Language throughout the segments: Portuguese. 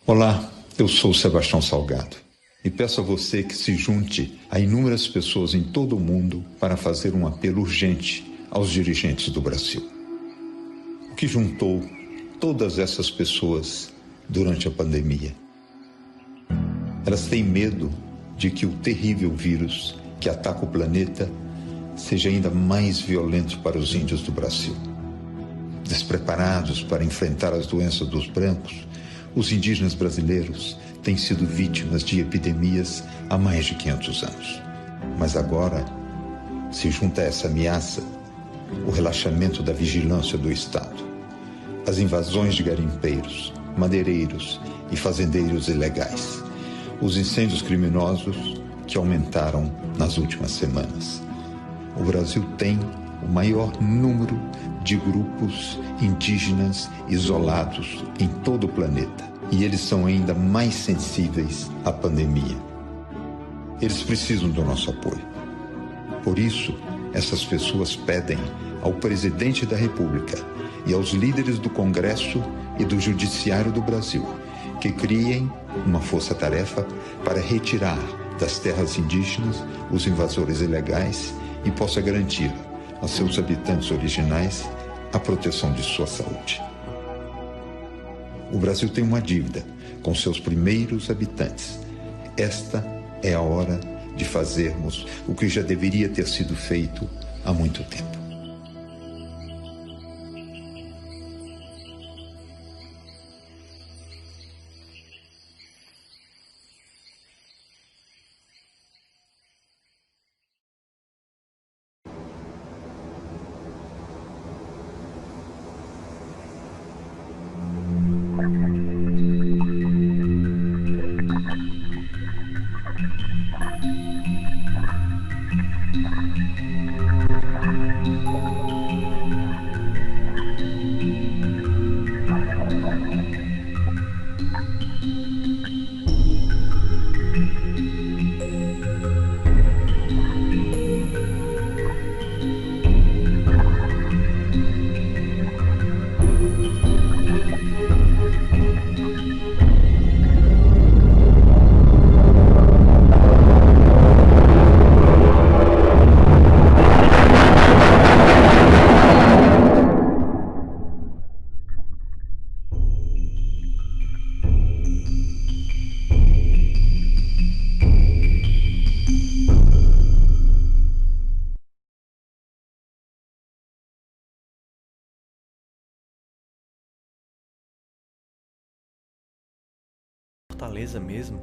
Olá, eu sou Sebastião Salgado e peço a você que se junte a inúmeras pessoas em todo o mundo para fazer um apelo urgente aos dirigentes do Brasil. O que juntou todas essas pessoas durante a pandemia? Elas têm medo de que o terrível vírus que ataca o planeta seja ainda mais violento para os índios do Brasil. Despreparados para enfrentar as doenças dos brancos, os indígenas brasileiros têm sido vítimas de epidemias há mais de 500 anos. Mas agora se junta a essa ameaça o relaxamento da vigilância do Estado, as invasões de garimpeiros, madeireiros e fazendeiros ilegais, os incêndios criminosos que aumentaram nas últimas semanas. O Brasil tem o maior número de grupos indígenas isolados em todo o planeta. E eles são ainda mais sensíveis à pandemia. Eles precisam do nosso apoio. Por isso, essas pessoas pedem ao presidente da República e aos líderes do Congresso e do Judiciário do Brasil que criem uma força-tarefa para retirar das terras indígenas os invasores ilegais e possa garantir a seus habitantes originais a proteção de sua saúde. O Brasil tem uma dívida com seus primeiros habitantes. Esta é a hora de fazermos o que já deveria ter sido feito há muito tempo. Fortaleza mesmo,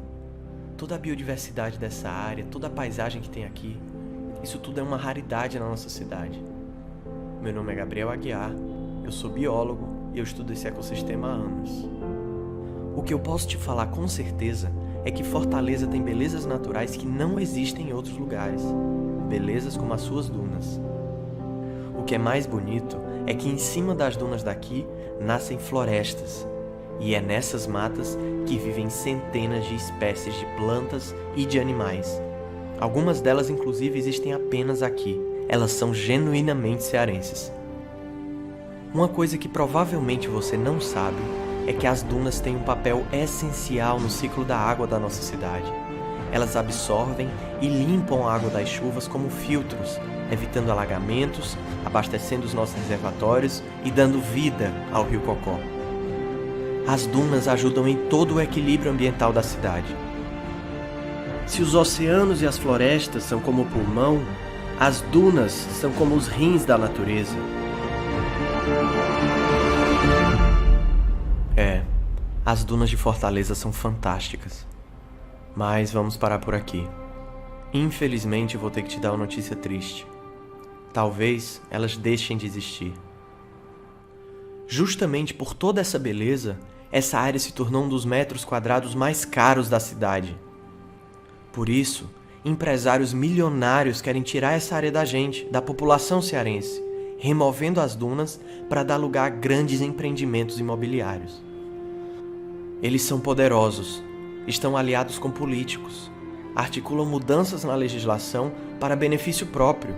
toda a biodiversidade dessa área, toda a paisagem que tem aqui, isso tudo é uma raridade na nossa cidade. Meu nome é Gabriel Aguiar, eu sou biólogo e eu estudo esse ecossistema há anos. O que eu posso te falar com certeza é que Fortaleza tem belezas naturais que não existem em outros lugares, belezas como as suas dunas. O que é mais bonito é que em cima das dunas daqui nascem florestas, e é nessas matas que vivem centenas de espécies de plantas e de animais. Algumas delas, inclusive, existem apenas aqui. Elas são genuinamente cearenses. Uma coisa que provavelmente você não sabe é que as dunas têm um papel essencial no ciclo da água da nossa cidade. Elas absorvem e limpam a água das chuvas como filtros, evitando alagamentos, abastecendo os nossos reservatórios e dando vida ao Rio Cocó. As dunas ajudam em todo o equilíbrio ambiental da cidade. Se os oceanos e as florestas são como o pulmão, as dunas são como os rins da natureza. As dunas de Fortaleza são fantásticas. Mas vamos parar por aqui. Infelizmente, vou ter que te dar uma notícia triste. Talvez elas deixem de existir. Justamente por toda essa beleza, essa área se tornou um dos metros quadrados mais caros da cidade. Por isso, empresários milionários querem tirar essa área da gente, da população cearense, removendo as dunas para dar lugar a grandes empreendimentos imobiliários. Eles são poderosos, estão aliados com políticos, articulam mudanças na legislação para benefício próprio.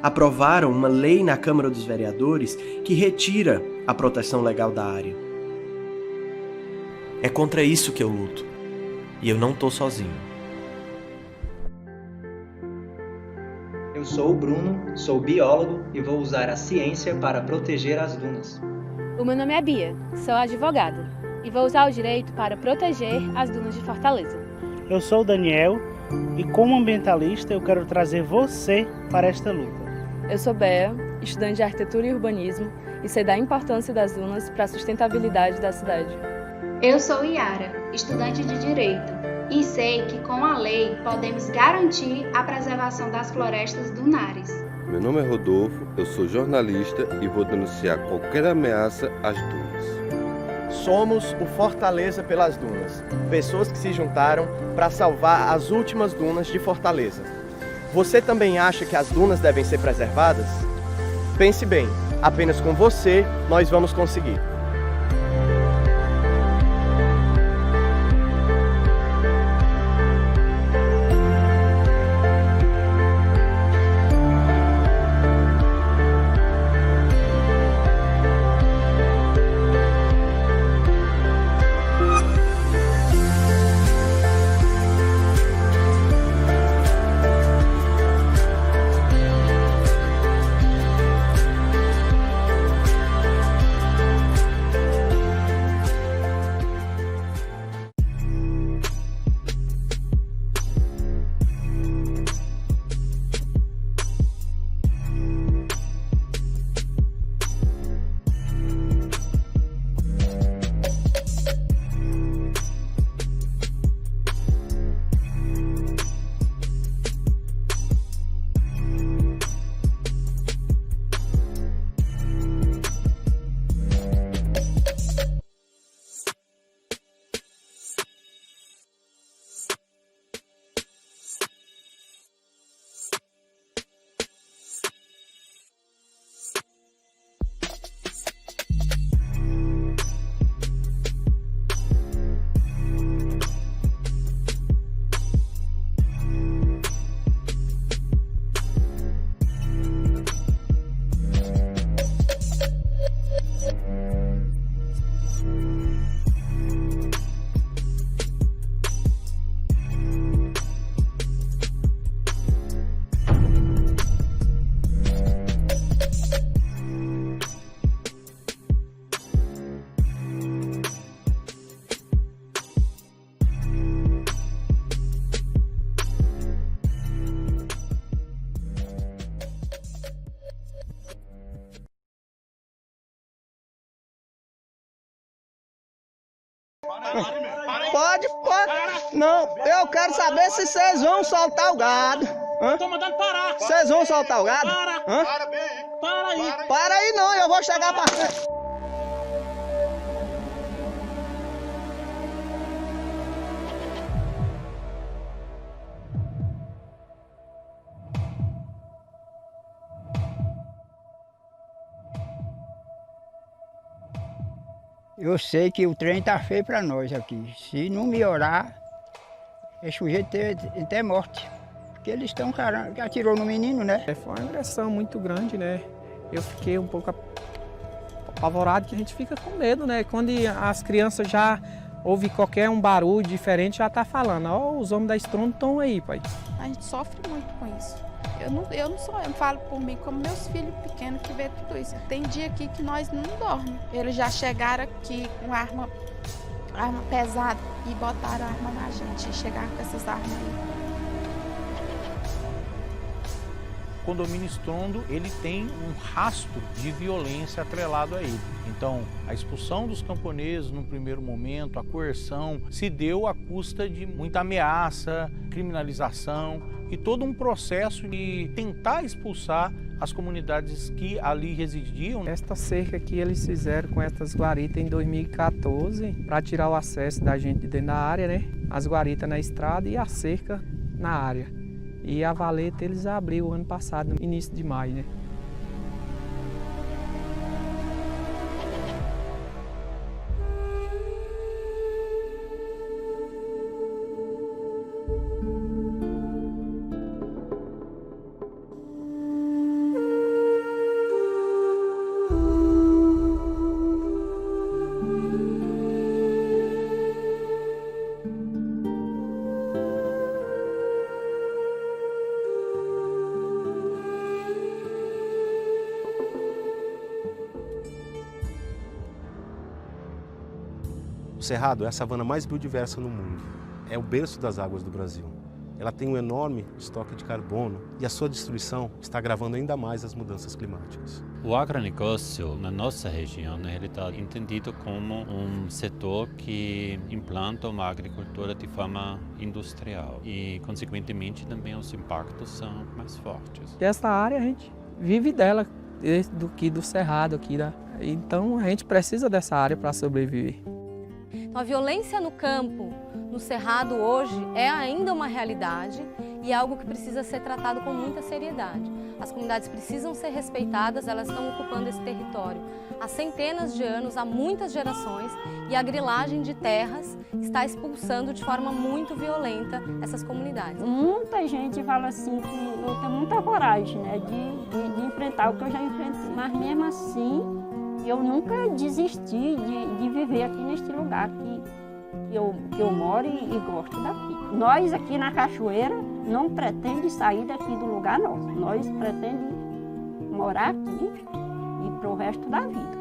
Aprovaram uma lei na Câmara dos Vereadores que retira a proteção legal da área. É contra isso que eu luto. E eu não tô sozinho. Eu sou o Bruno, sou biólogo e vou usar a ciência para proteger as dunas. O meu nome é Bia, sou advogada e vou usar o direito para proteger as dunas de Fortaleza. Eu sou o Daniel e, como ambientalista, eu quero trazer você para esta luta. Eu sou Bea, estudante de arquitetura e urbanismo e sei da importância das dunas para a sustentabilidade da cidade. Eu sou Yara, estudante de direito e sei que com a lei podemos garantir a preservação das florestas dunares. Meu nome é Rodolfo, eu sou jornalista e vou denunciar qualquer ameaça às dunas. Somos o Fortaleza pelas Dunas, pessoas que se juntaram para salvar as últimas dunas de Fortaleza. Você também acha que as dunas devem ser preservadas? Pense bem, apenas com você nós vamos conseguir. Pode. Não, eu quero saber se vocês vão soltar o gado. Hã? Tô mandando parar. Vocês vão soltar o gado? Para. Hã? Para aí. Para aí não, eu vou chegar pra frente. Eu sei que o trem tá feio para nós aqui. Se não melhorar, é sujeito a ter morte. Porque eles estão caramba, que atirou no menino, né? Foi uma agressão muito grande, né? Eu fiquei um pouco apavorado, que a gente fica com medo, né? Quando as crianças já ouvem qualquer barulho diferente, já tá falando, ó, os homens da estrunda estão aí, pai. A gente sofre muito com isso. Eu falo por mim, como meus filhos pequenos que vê tudo isso. Tem dia aqui que nós não dormimos. Eles já chegaram aqui com arma pesada e botaram a arma na gente. E chegaram com essas armas aí. O condomínio Estrondo, ele tem um rastro de violência atrelado a ele. Então, a expulsão dos camponeses no primeiro momento, a coerção, se deu à custa de muita ameaça, criminalização e todo um processo de tentar expulsar as comunidades que ali residiam. Esta cerca que eles fizeram com essas guaritas em 2014, para tirar o acesso da gente de dentro da área, né? As guaritas na estrada e a cerca na área. E a valeta eles abriu ano passado, no início de maio, né? O Cerrado é a savana mais biodiversa no mundo. É o berço das águas do Brasil. Ela tem um enorme estoque de carbono e a sua destruição está agravando ainda mais as mudanças climáticas. O agronegócio na nossa região ele está entendido como um setor que implanta uma agricultura de forma industrial e, consequentemente, também os impactos são mais fortes. E essa área a gente vive dela, do Cerrado aqui, né? Então a gente precisa dessa área para sobreviver. Então, a violência no campo, no Cerrado hoje, é ainda uma realidade e é algo que precisa ser tratado com muita seriedade. As comunidades precisam ser respeitadas, elas estão ocupando esse território há centenas de anos, há muitas gerações, e a grilagem de terras está expulsando de forma muito violenta essas comunidades. Muita gente fala assim que eu tenho muita coragem, né, de enfrentar o que eu já enfrentei, mas mesmo assim eu nunca desisti de viver aqui neste lugar que eu moro e gosto daqui. Nós aqui na Cachoeira não pretendemos sair daqui do lugar nosso. Nós pretendemos morar aqui e para o resto da vida.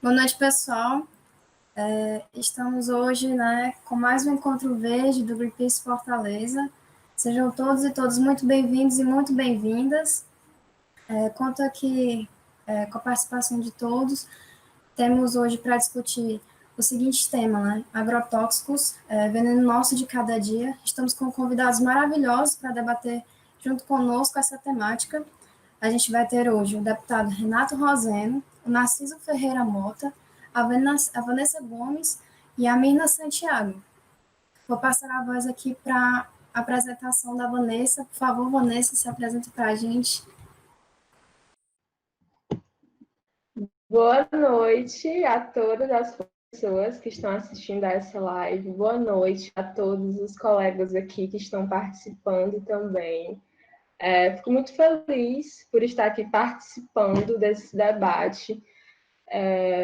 Boa noite, pessoal. Estamos hoje, com mais um Encontro Verde do Greenpeace Fortaleza. Sejam todos e todas muito bem-vindos e muito bem-vindas. Conto aqui com a participação de todos. Temos hoje para discutir o seguinte tema, agrotóxicos, veneno nosso de cada dia. Estamos com convidados maravilhosos para debater junto conosco essa temática. A gente vai ter hoje o deputado Renato Roseno, o Narciso Ferreira Mota, a Vanessa Gomes e a Mirna Santiago. Vou passar a voz aqui para a apresentação da Vanessa. Por favor, Vanessa, se apresente para a gente. Boa noite a todas as pessoas que estão assistindo a essa live. Boa noite a todos os colegas aqui que estão participando também. Fico muito feliz por estar aqui participando desse debate.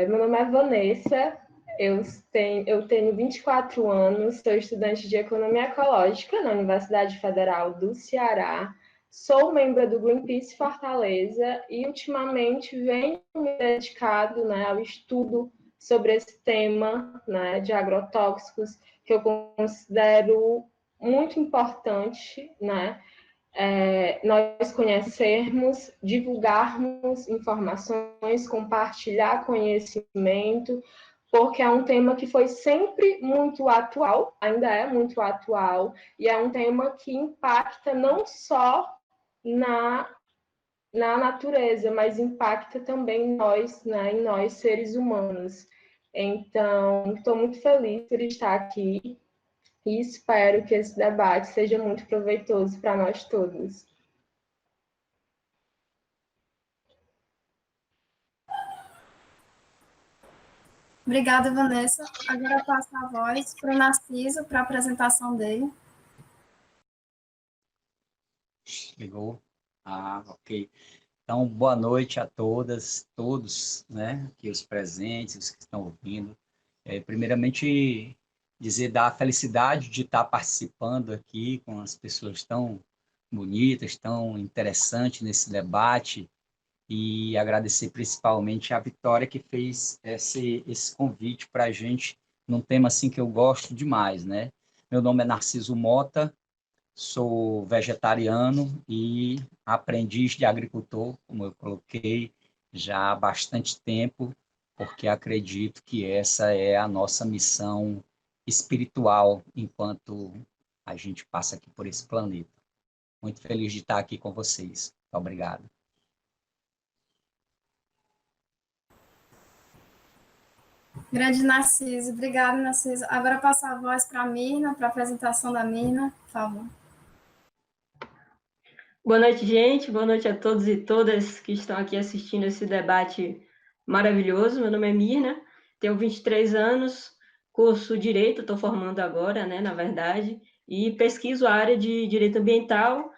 Meu nome é Vanessa, eu tenho 24 anos, sou estudante de Economia Ecológica na Universidade Federal do Ceará, sou membro do Greenpeace Fortaleza e ultimamente venho me dedicado ao estudo sobre esse tema de agrotóxicos, que eu considero muito importante, nós conhecermos, divulgarmos informações, compartilhar conhecimento, porque é um tema que foi sempre muito atual, ainda é muito atual, e é um tema que impacta não só na natureza, mas impacta também em nós seres humanos. Então, estou muito feliz por estar aqui. E espero que esse debate seja muito proveitoso para nós todos. Obrigada, Vanessa. Agora eu passo a voz para o Narciso, para a apresentação dele. Ligou? Ok. Então, boa noite a todas, todos, aqui os presentes, os que estão ouvindo. Primeiramente, dizer da felicidade de estar participando aqui com as pessoas tão bonitas, tão interessantes nesse debate, e agradecer principalmente a Vitória que fez esse convite para a gente num tema assim que eu gosto demais, Meu nome é Narciso Mota, sou vegetariano e aprendiz de agricultor, como eu coloquei, já há bastante tempo, porque acredito que essa é a nossa missão espiritual enquanto a gente passa aqui por esse planeta. Muito feliz de estar aqui com vocês. Muito obrigado. Grande Narciso. Obrigada, Narciso. Agora passo a voz para a Mirna, para a apresentação da Mirna, por favor. Boa noite, gente. Boa noite a todos e todas que estão aqui assistindo esse debate maravilhoso. Meu nome é Mirna, tenho 23 anos, curso Direito, estou formando agora, na verdade, e pesquiso a área de Direito Ambiental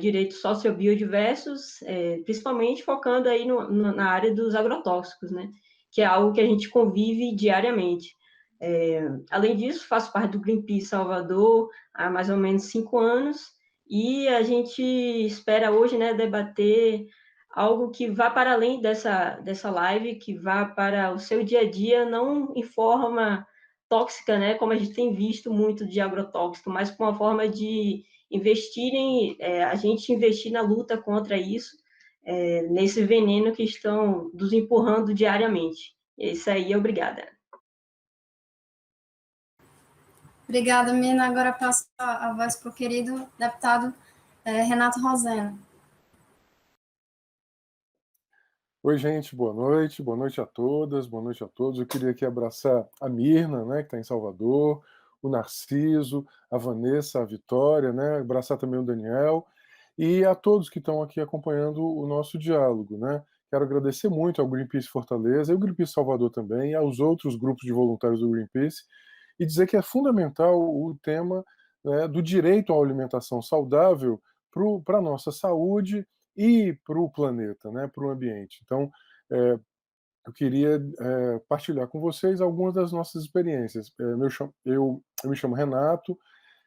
direitos sociobiodiversos, principalmente focando aí na área dos agrotóxicos, né? Que é algo que a gente convive diariamente. Além disso, faço parte do Greenpeace Salvador há mais ou menos 5 anos, e a gente espera hoje, né, debater algo que vá para além dessa live, que vá para o seu dia a dia, não em forma tóxica, né, como a gente tem visto muito de agrotóxico, mas com uma forma de a gente investir na luta contra isso, nesse veneno que estão nos empurrando diariamente. É isso aí, obrigada. Obrigada, Mina. Agora passo a voz para o querido deputado Renato Roseno. Oi, gente, boa noite a todas, boa noite a todos. Eu queria aqui abraçar a Mirna, né, que está em Salvador, o Narciso, a Vanessa, a Vitória, né, abraçar também o Daniel e a todos que estão aqui acompanhando o nosso diálogo, né. Quero agradecer muito ao Greenpeace Fortaleza e ao Greenpeace Salvador também, e aos outros grupos de voluntários do Greenpeace, e dizer que é fundamental o tema, né, do direito à alimentação saudável para a nossa saúde e para o planeta, né, para o ambiente. Então, eu queria partilhar com vocês algumas das nossas experiências. Eu me chamo Renato,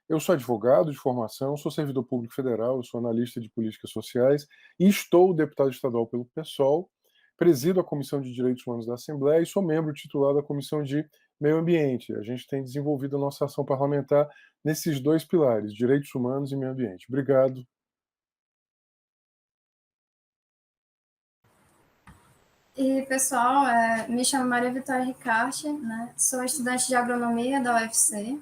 eu sou advogado de formação, sou servidor público federal, eu sou analista de políticas sociais e estou deputado estadual pelo PSOL, presido a Comissão de Direitos Humanos da Assembleia e sou membro titular da Comissão de Meio Ambiente. A gente tem desenvolvido a nossa ação parlamentar nesses dois pilares, direitos humanos e meio ambiente. Obrigado. E, pessoal, me chamo Maria Vitória Ricarte, né? Sou estudante de agronomia da UFC,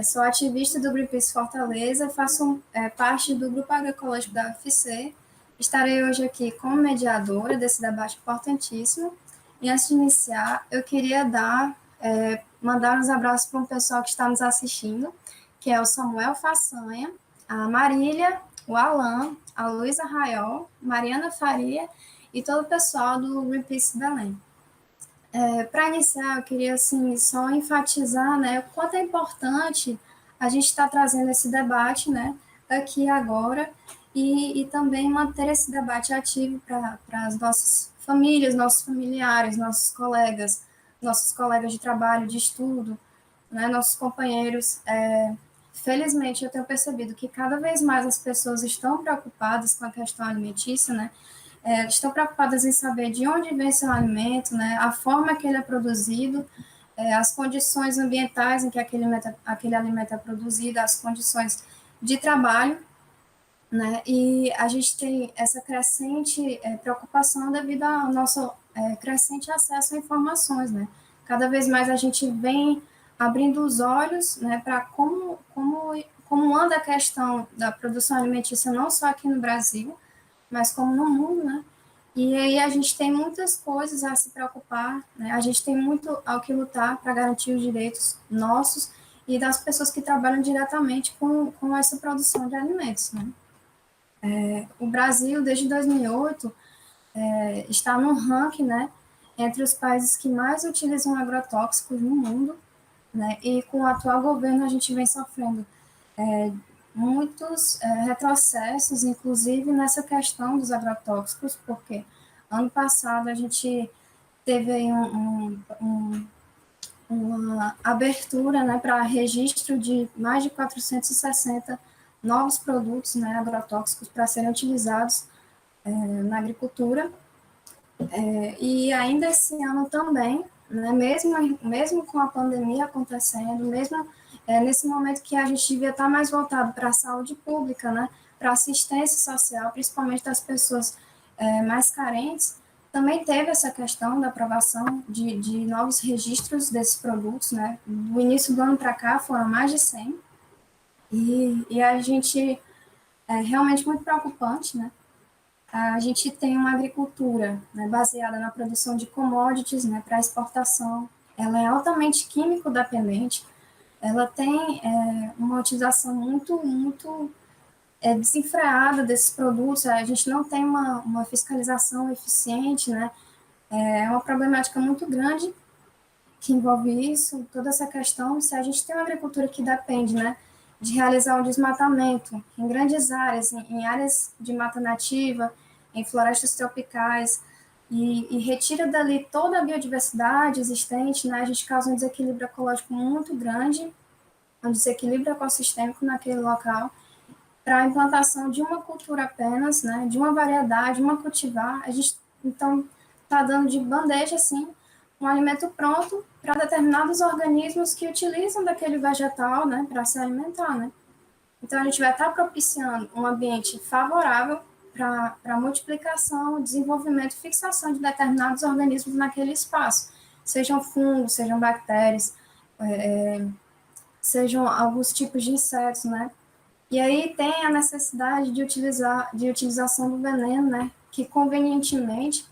sou ativista do Greenpeace Fortaleza, faço parte do grupo agroecológico da UFC. Estarei hoje aqui como mediadora desse debate importantíssimo. E antes de iniciar, eu queria mandar uns abraços para um pessoal que está nos assistindo, que é o Samuel Façanha, a Marília, o Alan, a Luísa Raiol, Mariana Faria e todo o pessoal do Greenpeace Belém. Para iniciar, eu queria assim, só enfatizar, né, o quanto é importante a gente estar trazendo esse debate, né, aqui agora, e também manter esse debate ativo para as nossas famílias, nossos familiares, nossos colegas de trabalho, de estudo, né, nossos companheiros. Felizmente, eu tenho percebido que cada vez mais as pessoas estão preocupadas com a questão alimentícia, né, estão preocupadas em saber de onde vem seu alimento, né, a forma que ele é produzido, as condições ambientais em que aquele alimento é produzido, as condições de trabalho, né, e a gente tem essa crescente preocupação devido ao nosso crescente acesso a informações, né. Cada vez mais a gente vem abrindo os olhos, né, para como anda a questão da produção alimentícia, não só aqui no Brasil, mas como no mundo, né? E aí a gente tem muitas coisas a se preocupar, né? A gente tem muito ao que lutar para garantir os direitos nossos e das pessoas que trabalham diretamente com essa produção de alimentos, né? O Brasil, desde 2008, está no ranking, né, entre os países que mais utilizam agrotóxicos no mundo, né? E com o atual governo a gente vem sofrendo muitos retrocessos, inclusive nessa questão dos agrotóxicos, porque ano passado a gente teve aí uma abertura, né, para registro de mais de 460 novos produtos, né, agrotóxicos para serem utilizados na agricultura. E ainda esse ano também, né, mesmo com a pandemia acontecendo, mesmo nesse momento que a gente devia estar mais voltado para a saúde pública, né, para a assistência social, principalmente das pessoas mais carentes, também teve essa questão da aprovação de novos registros desses produtos, né, do início do ano para cá foram mais de 100, e a gente é realmente muito preocupante, né. A gente tem uma agricultura, né, baseada na produção de commodities, né, para exportação. Ela é altamente químico dependente, ela tem uma utilização muito desenfreada desses produtos, a gente não tem uma fiscalização eficiente, né, é uma problemática muito grande que envolve isso, toda essa questão. Se a gente tem uma agricultura que depende, né, de realizar o desmatamento em grandes áreas, em áreas de mata nativa, em florestas tropicais, e retira dali toda a biodiversidade existente, né? A gente causa um desequilíbrio ecológico muito grande, um desequilíbrio ecossistêmico naquele local, para a implantação de uma cultura apenas, né? De uma variedade, uma cultivar. A gente, então, está dando de bandeja, assim, um alimento pronto para determinados organismos que utilizam daquele vegetal, né, para se alimentar, né? Então, a gente vai estar propiciando um ambiente favorável para a multiplicação, desenvolvimento e fixação de determinados organismos naquele espaço, sejam fungos, sejam bactérias, sejam alguns tipos de insetos, né? E aí tem a necessidade de utilização do veneno, né, que convenientemente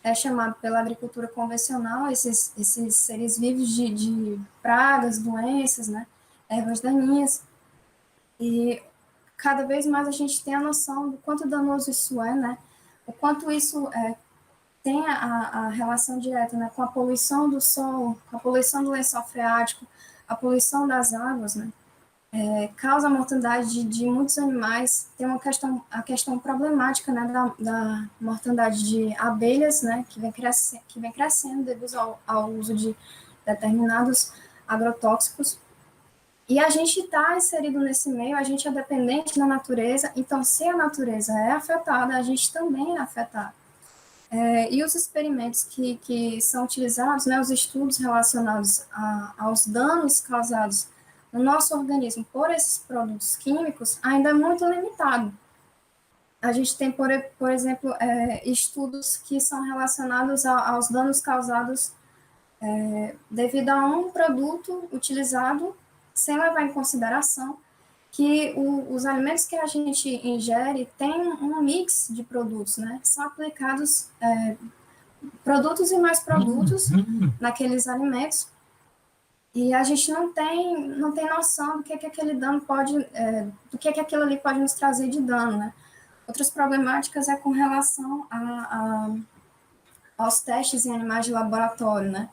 é chamado pela agricultura convencional, esses seres vivos de pragas, doenças, né, ervas daninhas, e cada vez mais a gente tem a noção do quanto danoso isso é, né, o quanto isso tem a relação direta, né, com a poluição do solo, com a poluição do lençol freático, a poluição das águas, né, causa a mortandade de muitos animais. Tem a questão problemática, né, da mortandade de abelhas, né, que vem crescendo devido ao uso de determinados agrotóxicos. E a gente está inserido nesse meio, a gente é dependente da natureza, então se a natureza é afetada, a gente também é afetado. E os experimentos que são utilizados, né, os estudos relacionados aos danos causados no nosso organismo por esses produtos químicos ainda é muito limitado. A gente tem, por exemplo, estudos que são relacionados aos danos causados devido a um produto utilizado, sem levar em consideração que os alimentos que a gente ingere têm um mix de produtos, né? São aplicados produtos e mais produtos naqueles alimentos, e a gente não tem noção do que aquele dano pode, do que aquilo ali pode nos trazer de dano, né? Outras problemáticas com relação aos testes em animais de laboratório, né?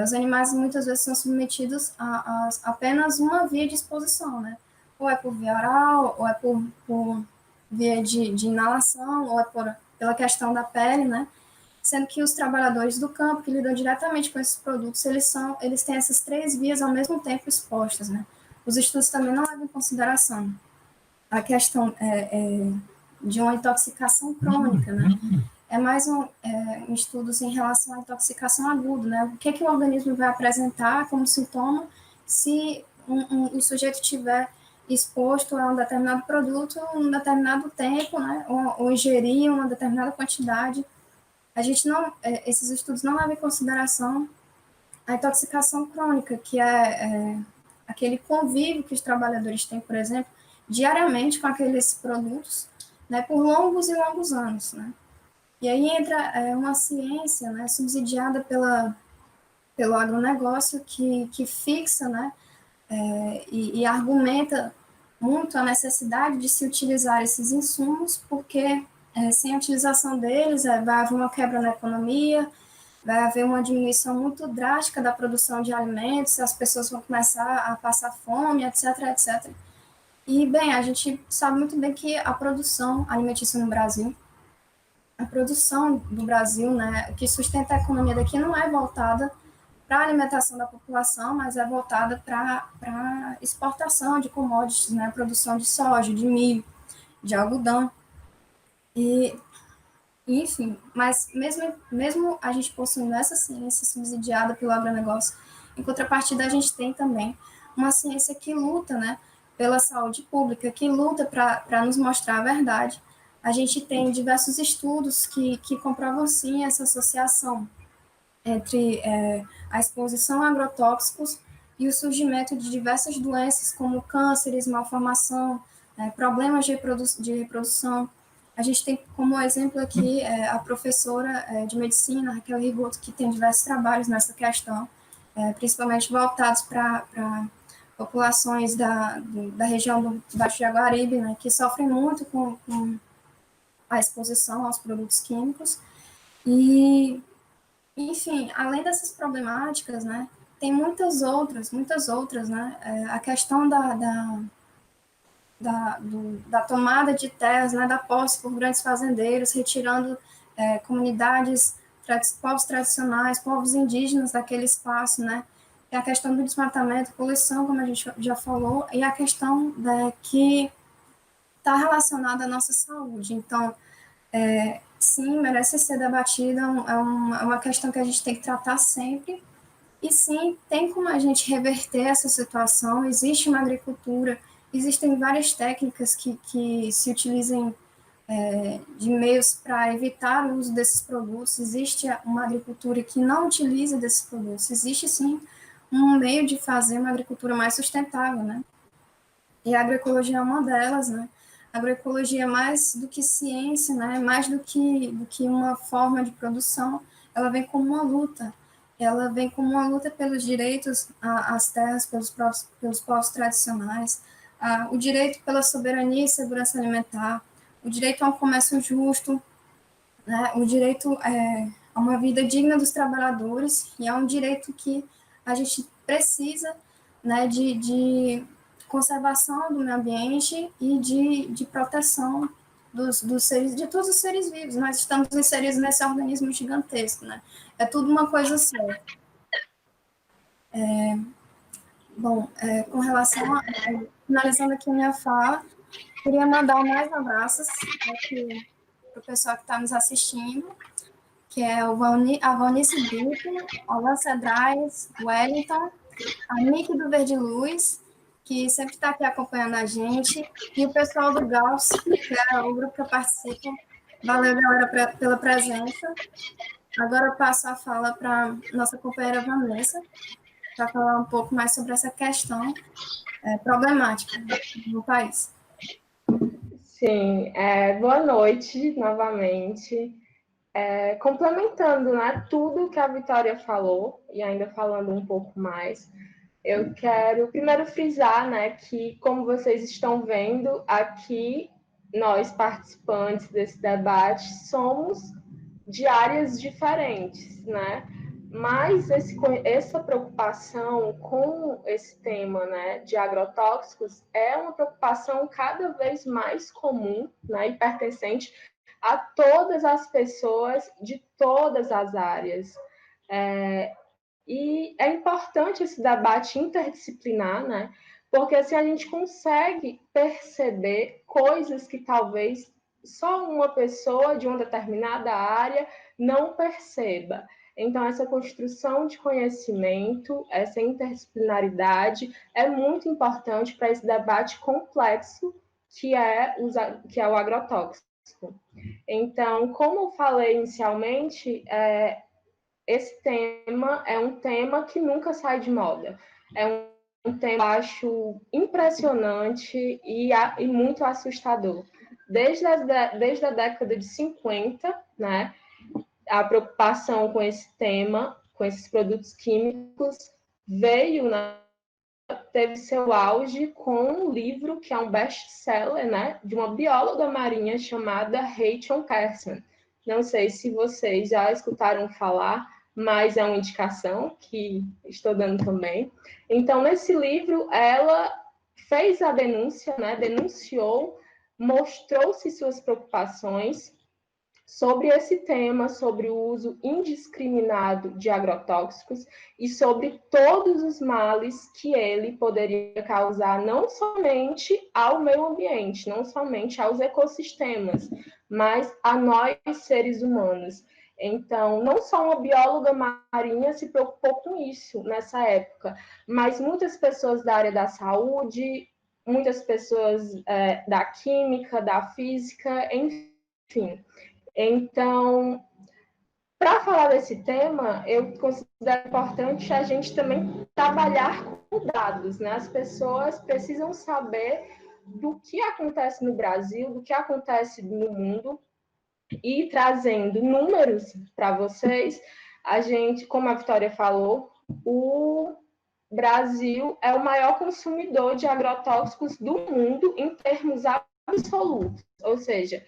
Os animais muitas vezes são submetidos a apenas uma via de exposição, né? Ou é por via oral, ou é por via de inalação, ou é pela questão da pele, né? Sendo que os trabalhadores do campo, que lidam diretamente com esses produtos, eles têm essas 3 vias ao mesmo tempo expostas, né? Os estudos também não levam em consideração a questão de uma intoxicação crônica, né? É mais estudos em relação à intoxicação aguda, né? O que o organismo vai apresentar como sintoma se o sujeito tiver exposto a um determinado produto um determinado tempo, né? Ou ingerir uma determinada quantidade. A gente esses estudos não levam em consideração a intoxicação crônica, que é aquele convívio que os trabalhadores têm, por exemplo, diariamente com aqueles produtos, né, por longos e longos anos, né? E aí entra uma ciência, né, subsidiada pelo agronegócio que fixa, né, e argumenta muito a necessidade de se utilizar esses insumos, porque sem a utilização deles vai haver uma quebra na economia, vai haver uma diminuição muito drástica da produção de alimentos, as pessoas vão começar a passar fome, etc, etc. E, bem, a gente sabe muito bem que a produção alimentícia no Brasil, né, que sustenta a economia daqui não é voltada para a alimentação da população, mas é voltada para exportação de commodities, né, produção de soja, de milho, de algodão. E, enfim, mas mesmo a gente possuindo essa ciência subsidiada pelo agronegócio, em contrapartida a gente tem também uma ciência que luta, né, pela saúde pública, que luta para nos mostrar a verdade. A gente tem diversos estudos que comprovam, sim, essa associação entre a exposição a agrotóxicos e o surgimento de diversas doenças, como cânceres, malformação, problemas de reprodução. A gente tem como exemplo aqui a professora de medicina, Raquel Rigoto, que tem diversos trabalhos nessa questão, principalmente voltados para populações da região do Baixo Jaguaribe, né, que sofrem muito com a exposição aos produtos químicos. E, enfim, além dessas problemáticas, né, tem muitas outras, né, a questão da tomada de terras, né, da posse por grandes fazendeiros, retirando comunidades, povos tradicionais, povos indígenas daquele espaço, né, e a questão do desmatamento, poluição, como a gente já falou, e a questão que está relacionada à nossa saúde. Então, sim, merece ser debatida, é uma questão que a gente tem que tratar sempre, e sim, tem como a gente reverter essa situação, existe uma agricultura, existem várias técnicas que se utilizam de meios para evitar o uso desses produtos, existe uma agricultura que não utiliza desses produtos, existe sim um meio de fazer uma agricultura mais sustentável, né? E a agroecologia é uma delas, né? A agroecologia é mais do que ciência, né? Mais do que uma forma de produção, ela vem como uma luta. Ela vem como uma luta pelos direitos às terras, pelos povos tradicionais, o direito pela soberania e segurança alimentar, o direito a um comércio justo, né? O direito a uma vida digna dos trabalhadores, e é um direito que a gente precisa, né, de conservação do meio ambiente e de proteção dos seres, de todos os seres vivos. Nós estamos inseridos nesse organismo gigantesco, né? É tudo uma coisa só. Com relação finalizando aqui minha fala, queria mandar mais abraços aqui para o pessoal que está nos assistindo, que é a Valnice Brito, a Lance Drais, o Wellington, a Nick do Verde Luz, que sempre está aqui acompanhando a gente, e o pessoal do Gauss, que é o grupo que eu participo. Valeu, galera, pela presença. Agora eu passo a fala para nossa companheira Vanessa, para falar um pouco mais sobre essa questão problemática no país. Sim, boa noite novamente. Complementando, né, tudo que a Vitória falou, e ainda falando um pouco mais, eu quero primeiro frisar, né, que, como vocês estão vendo aqui, nós, participantes desse debate, somos de áreas diferentes, né? Mas essa preocupação com esse tema, né, de agrotóxicos é uma preocupação cada vez mais comum, né, e pertencente a todas as pessoas de todas as áreas. E é importante esse debate interdisciplinar, né, porque assim a gente consegue perceber coisas que talvez só uma pessoa de uma determinada área não perceba. Então, essa construção de conhecimento, essa interdisciplinaridade é muito importante para esse debate complexo que é o agrotóxico. Então, como eu falei inicialmente, esse tema é um tema que nunca sai de moda. É um tema, eu acho, impressionante e muito assustador. Desde a década de 50, né, a preocupação com esse tema, com esses produtos químicos, teve seu auge com um livro que é um best-seller, né, de uma bióloga marinha chamada Rachel Carson. Não sei se vocês já escutaram falar, mas é uma indicação que estou dando também. Então, nesse livro, ela fez a denúncia, né, denunciou, mostrou-se suas preocupações sobre esse tema, sobre o uso indiscriminado de agrotóxicos e sobre todos os males que ele poderia causar, não somente ao meio ambiente, não somente aos ecossistemas, mas a nós, seres humanos. Então, não só uma bióloga marinha se preocupou com isso nessa época, mas muitas pessoas da área da saúde, muitas pessoas da química, da física, enfim. Então, para falar desse tema, eu considero importante a gente também trabalhar com dados, né? As pessoas precisam saber do que acontece no Brasil, do que acontece no mundo, e trazendo números para vocês, a gente, como a Vitória falou, o Brasil é o maior consumidor de agrotóxicos do mundo em termos absolutos, ou seja,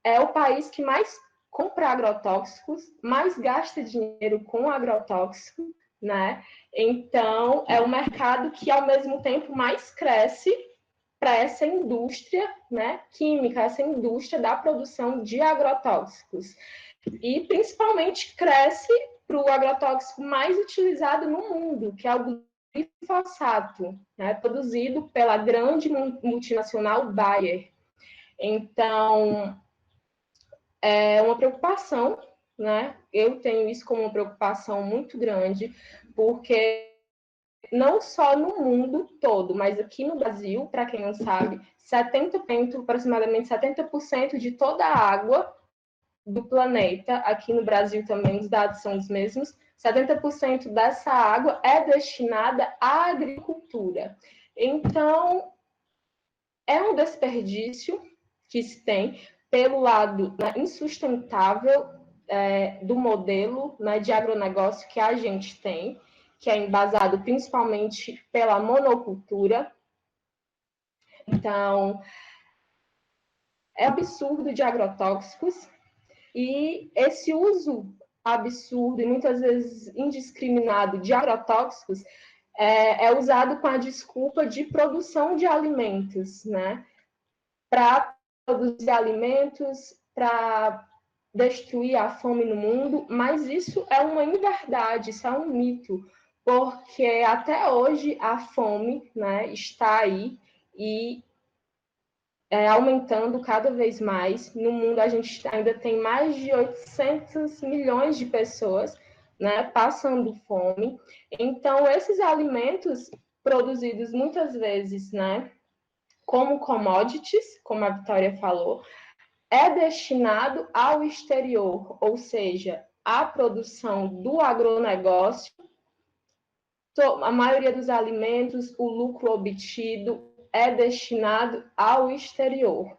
é o país que mais compra agrotóxicos, mais gasta dinheiro com agrotóxico, né? Então, é o mercado que, ao mesmo tempo, mais cresce para essa indústria, né, química, essa indústria da produção de agrotóxicos. E, principalmente, cresce para o agrotóxico mais utilizado no mundo, que é o glifosato, né, produzido pela grande multinacional Bayer. Então, é uma preocupação, né? Eu tenho isso como uma preocupação muito grande, porque não só no mundo todo, mas aqui no Brasil, para quem não sabe, aproximadamente 70% de toda a água do planeta, aqui no Brasil também os dados são os mesmos, 70% dessa água é destinada à agricultura. Então, é um desperdício que se tem pelo lado, né, insustentável do modelo, né, de agronegócio que a gente tem, que é embasado principalmente pela monocultura. Então, é absurdo de agrotóxicos, e esse uso absurdo e muitas vezes indiscriminado de agrotóxicos é usado com a desculpa de produção de alimentos, né? Para produzir alimentos, para destruir a fome no mundo, mas isso é uma inverdade, isso é um mito, porque até hoje a fome, né, está aí e aumentando cada vez mais. No mundo a gente ainda tem mais de 800 milhões de pessoas, né, passando fome. Então, esses alimentos produzidos muitas vezes, né, como commodities, como a Vitória falou, é destinado ao exterior, ou seja, à produção do agronegócio. A maioria dos alimentos, o lucro obtido é destinado ao exterior,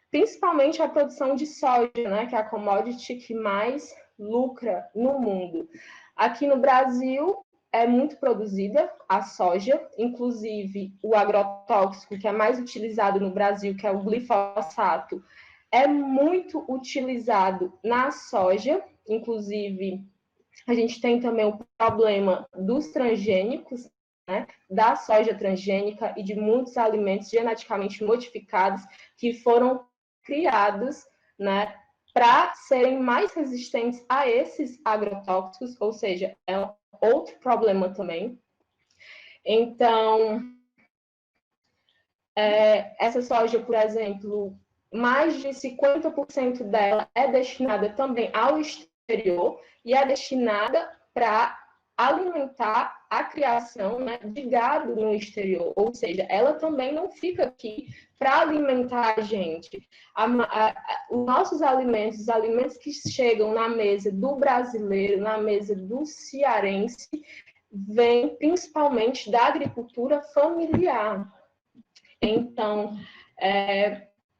principalmente a produção de soja, né, que é a commodity que mais lucra no mundo. Aqui no Brasil é muito produzida a soja, inclusive o agrotóxico que é mais utilizado no Brasil, que é o glifosato, é muito utilizado na soja, inclusive a gente tem também o problema dos transgênicos, né, da soja transgênica e de muitos alimentos geneticamente modificados que foram criados, né, para serem mais resistentes a esses agrotóxicos, ou seja, é outro problema também. Então, essa soja, por exemplo, mais de 50% dela é destinada também ao exterior e é destinada para alimentar a criação, né, de gado no exterior, ou seja, ela também não fica aqui para alimentar a gente. Os nossos alimentos, os alimentos que chegam na mesa do brasileiro, na mesa do cearense, vêm principalmente da agricultura familiar. Então,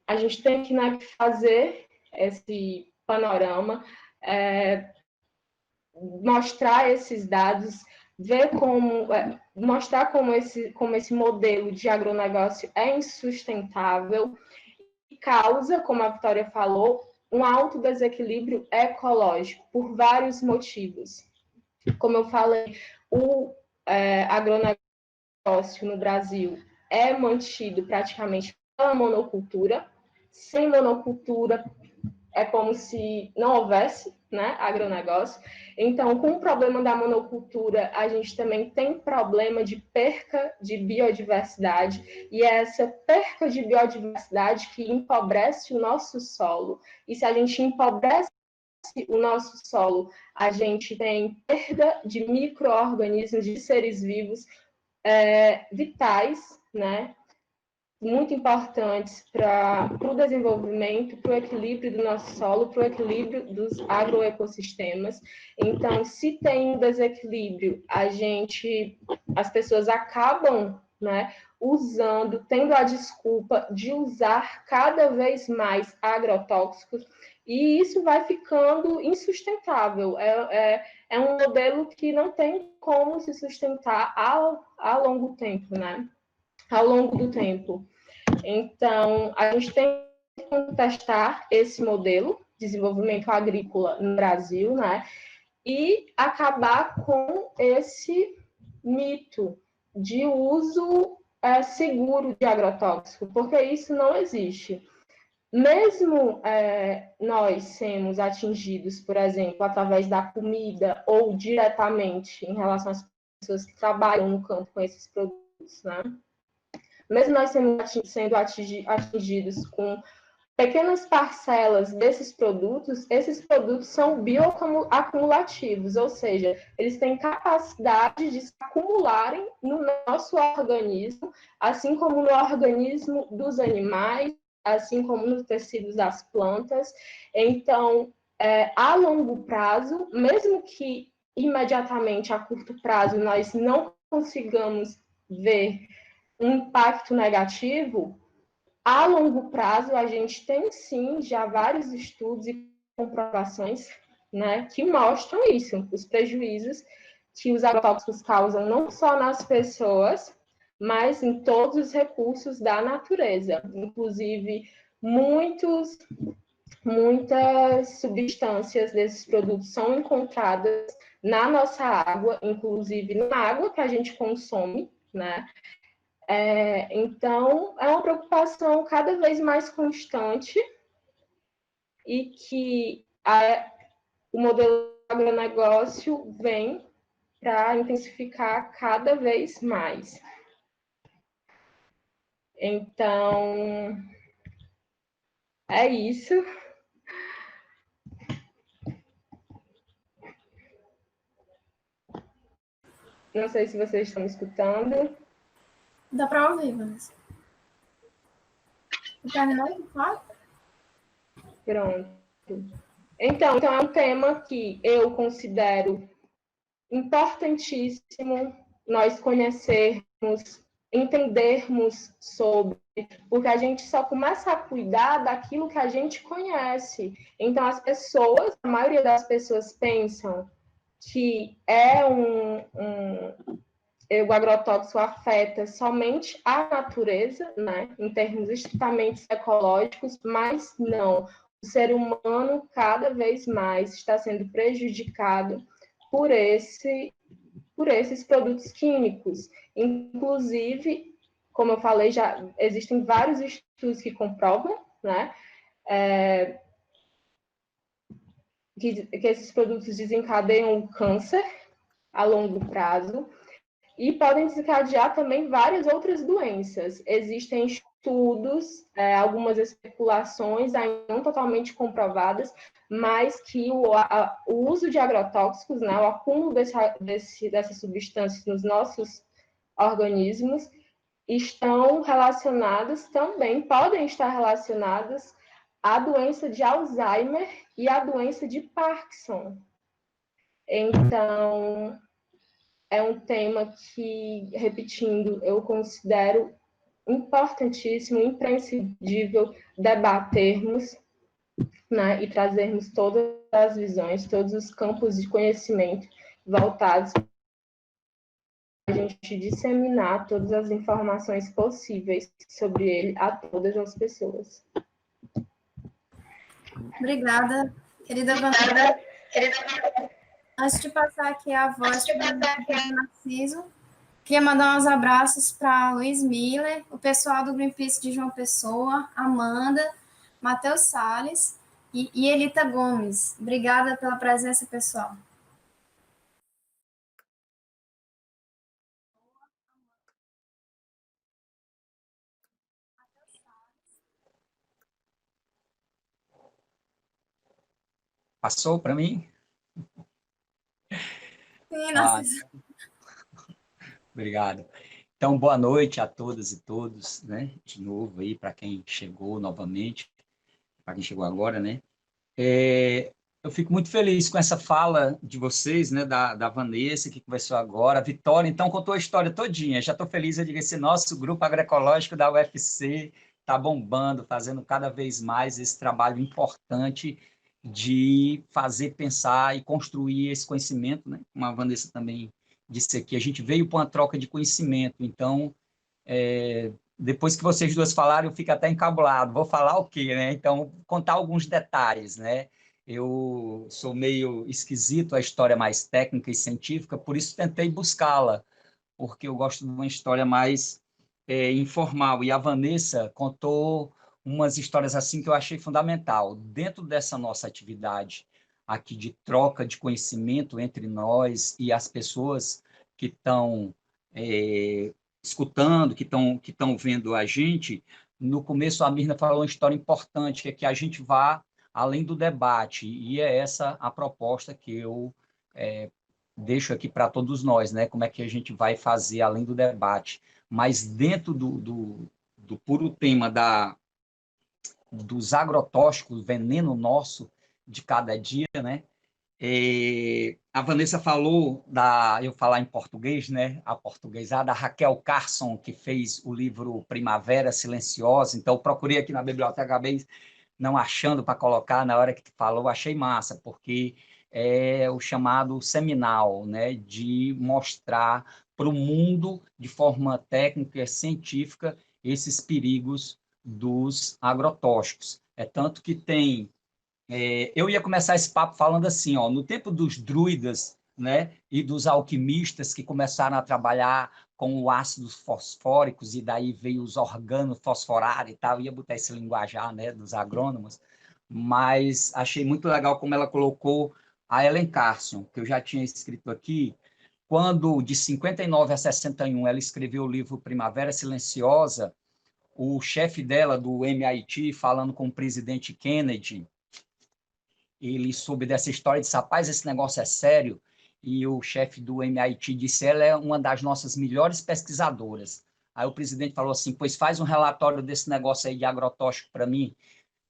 a gente tem que, né, fazer esse panorama, mostrar esses dados, ver como, mostrar como esse modelo de agronegócio é insustentável e causa, como a Vitória falou, um alto desequilíbrio ecológico por vários motivos. Como eu falei, o agronegócio no Brasil é mantido praticamente pela monocultura. Sem monocultura, é como se não houvesse, né, agronegócio. Então, com o problema da monocultura, a gente também tem problema de perca de biodiversidade, e é essa perca de biodiversidade que empobrece o nosso solo. E se a gente empobrece o nosso solo, a gente tem perda de micro-organismos, de seres vivos vitais, né, muito importantes para o desenvolvimento, para o equilíbrio do nosso solo, para o equilíbrio dos agroecossistemas. Então, se tem um desequilíbrio, as pessoas acabam, né, tendo a desculpa de usar cada vez mais agrotóxicos, e isso vai ficando insustentável. É um modelo que não tem como se sustentar a longo tempo, né? Ao longo do tempo. Então, a gente tem que contestar esse modelo de desenvolvimento agrícola no Brasil, né? E acabar com esse mito de uso seguro de agrotóxico, porque isso não existe. Mesmo nós sermos atingidos, por exemplo, através da comida ou diretamente em relação às pessoas que trabalham no campo com esses produtos, né? Mesmo nós sendo atingidos com pequenas parcelas desses produtos, esses produtos são bioacumulativos, ou seja, eles têm capacidade de se acumularem no nosso organismo, assim como no organismo dos animais, assim como nos tecidos das plantas. Então, a longo prazo, mesmo que imediatamente a curto prazo nós não consigamos ver um impacto negativo, a longo prazo a gente tem sim já vários estudos e comprovações, né, que mostram isso, os prejuízos que os agrotóxicos causam não só nas pessoas, mas em todos os recursos da natureza. Inclusive, muitas substâncias desses produtos são encontradas na nossa água, inclusive na água que a gente consome, né? Então, é uma preocupação cada vez mais constante e que o modelo de agronegócio vem para intensificar cada vez mais. Então, é isso. Não sei se vocês estão me escutando. Dá para ouvir, Vanessa. Terminou de falar? Pronto. Então, é um tema que eu considero importantíssimo nós conhecermos, entendermos sobre, porque a gente só começa a cuidar daquilo que a gente conhece. Então, a maioria das pessoas pensam que o agrotóxico afeta somente a natureza, né, em termos estritamente ecológicos, mas não. O ser humano, cada vez mais, está sendo prejudicado por esses produtos químicos. Inclusive, como eu falei, já existem vários estudos que comprovam, né, que esses produtos desencadeiam o câncer a longo prazo e podem desencadear também várias outras doenças. Existem estudos, algumas especulações ainda não totalmente comprovadas, mas que o uso de agrotóxicos, né, o acúmulo dessas substâncias nos nossos organismos, podem estar relacionadas à doença de Alzheimer e à doença de Parkinson. Então, é um tema que, repetindo, eu considero importantíssimo, imprescindível debatermos, né, e trazermos todas as visões, todos os campos de conhecimento voltados para a gente disseminar todas as informações possíveis sobre ele a todas as pessoas. Obrigada, querida Vanessa. Antes de passar aqui a voz para o Narciso, queria mandar uns abraços para Luiz Miller, o pessoal do Greenpeace de João Pessoa, Amanda, Matheus Salles e Elita Gomes. Obrigada pela presença, pessoal. Passou para mim? Sim, Narciso. Obrigado. Então, boa noite a todas e todos, né? De novo aí, para quem chegou novamente, para quem chegou agora, né? Eu fico muito feliz com essa fala de vocês, né? Da Vanessa, que conversou agora, a Vitória, então, contou a história todinha. Já estou feliz, eu digo, esse nosso grupo agroecológico da UFC está bombando, fazendo cada vez mais esse trabalho importante de fazer pensar e construir esse conhecimento, né? Como a Vanessa também disse aqui, a gente veio para uma troca de conhecimento, então, depois que vocês duas falaram, eu fico até encabulado, vou falar o quê, né? Então, contar alguns detalhes, né? Eu sou meio esquisito a história mais técnica e científica, por isso tentei buscá-la, porque eu gosto de uma história mais informal, e a Vanessa contou umas histórias assim que eu achei fundamental. Dentro dessa nossa atividade aqui de troca de conhecimento entre nós e as pessoas que estão escutando, que estão vendo a gente, no começo a Mirna falou uma história importante, que é que a gente vá além do debate, e é essa a proposta que eu deixo aqui para todos nós, né? Como é que a gente vai fazer além do debate, mas dentro do puro tema dos agrotóxicos, veneno nosso de cada dia, né? A Vanessa falou eu falar em português, né? A portuguesada, Raquel Carson, que fez o livro Primavera Silenciosa. Então, eu procurei aqui na biblioteca, acabei não achando para colocar na hora que tu falou, achei massa, porque é o chamado seminal, né? De mostrar para o mundo, de forma técnica e científica, esses perigos dos agrotóxicos. É tanto que tem... eu ia começar esse papo falando assim, ó, no tempo dos druidas, né, e dos alquimistas que começaram a trabalhar com o ácidos fosfóricos, e daí veio os organofosforados e tal, ia botar esse linguajar, né, dos agrônomos, mas achei muito legal como ela colocou a Ellen Carson, que eu já tinha escrito aqui, quando de 59 a 61 ela escreveu o livro Primavera Silenciosa, o chefe dela do MIT, falando com o presidente Kennedy, ele soube dessa história e disse, rapaz, esse negócio é sério, e o chefe do MIT disse, ela é uma das nossas melhores pesquisadoras. Aí o presidente falou assim, pois faz um relatório desse negócio aí de agrotóxico para mim.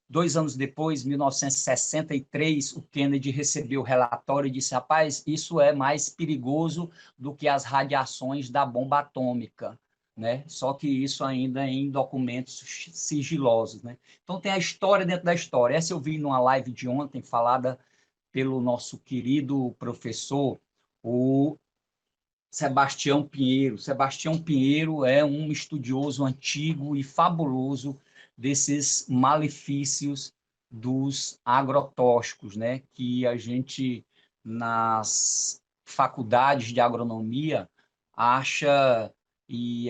2 anos depois, 1963, o Kennedy recebeu o relatório e disse, rapaz, isso é mais perigoso do que as radiações da bomba atômica, né? Só que isso ainda em documentos sigilosos, né? Então tem a história dentro da história. Essa eu vi numa live de ontem, falada pelo nosso querido professor, o Sebastião Pinheiro. Sebastião Pinheiro é um estudioso antigo e fabuloso desses malefícios dos agrotóxicos, né? Que a gente, nas faculdades de agronomia, acha e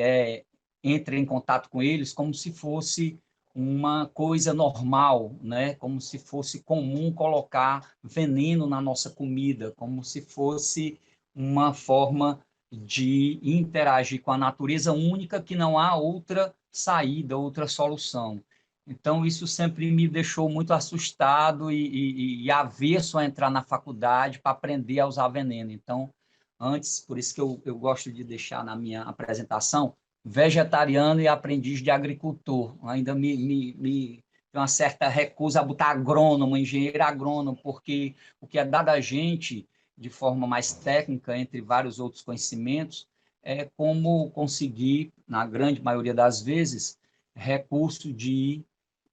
entra em contato com eles como se fosse uma coisa normal, né? Como se fosse comum colocar veneno na nossa comida, como se fosse uma forma de interagir com a natureza única, que não há outra saída, outra solução. Então, isso sempre me deixou muito assustado e avesso a entrar na faculdade para aprender a usar veneno. Então, antes, por isso que eu gosto de deixar na minha apresentação, vegetariano e aprendiz de agricultor. Ainda me tem uma certa recusa a botar agrônomo, engenheiro agrônomo, porque o que é dado a gente, de forma mais técnica, entre vários outros conhecimentos, é como conseguir, na grande maioria das vezes, recurso de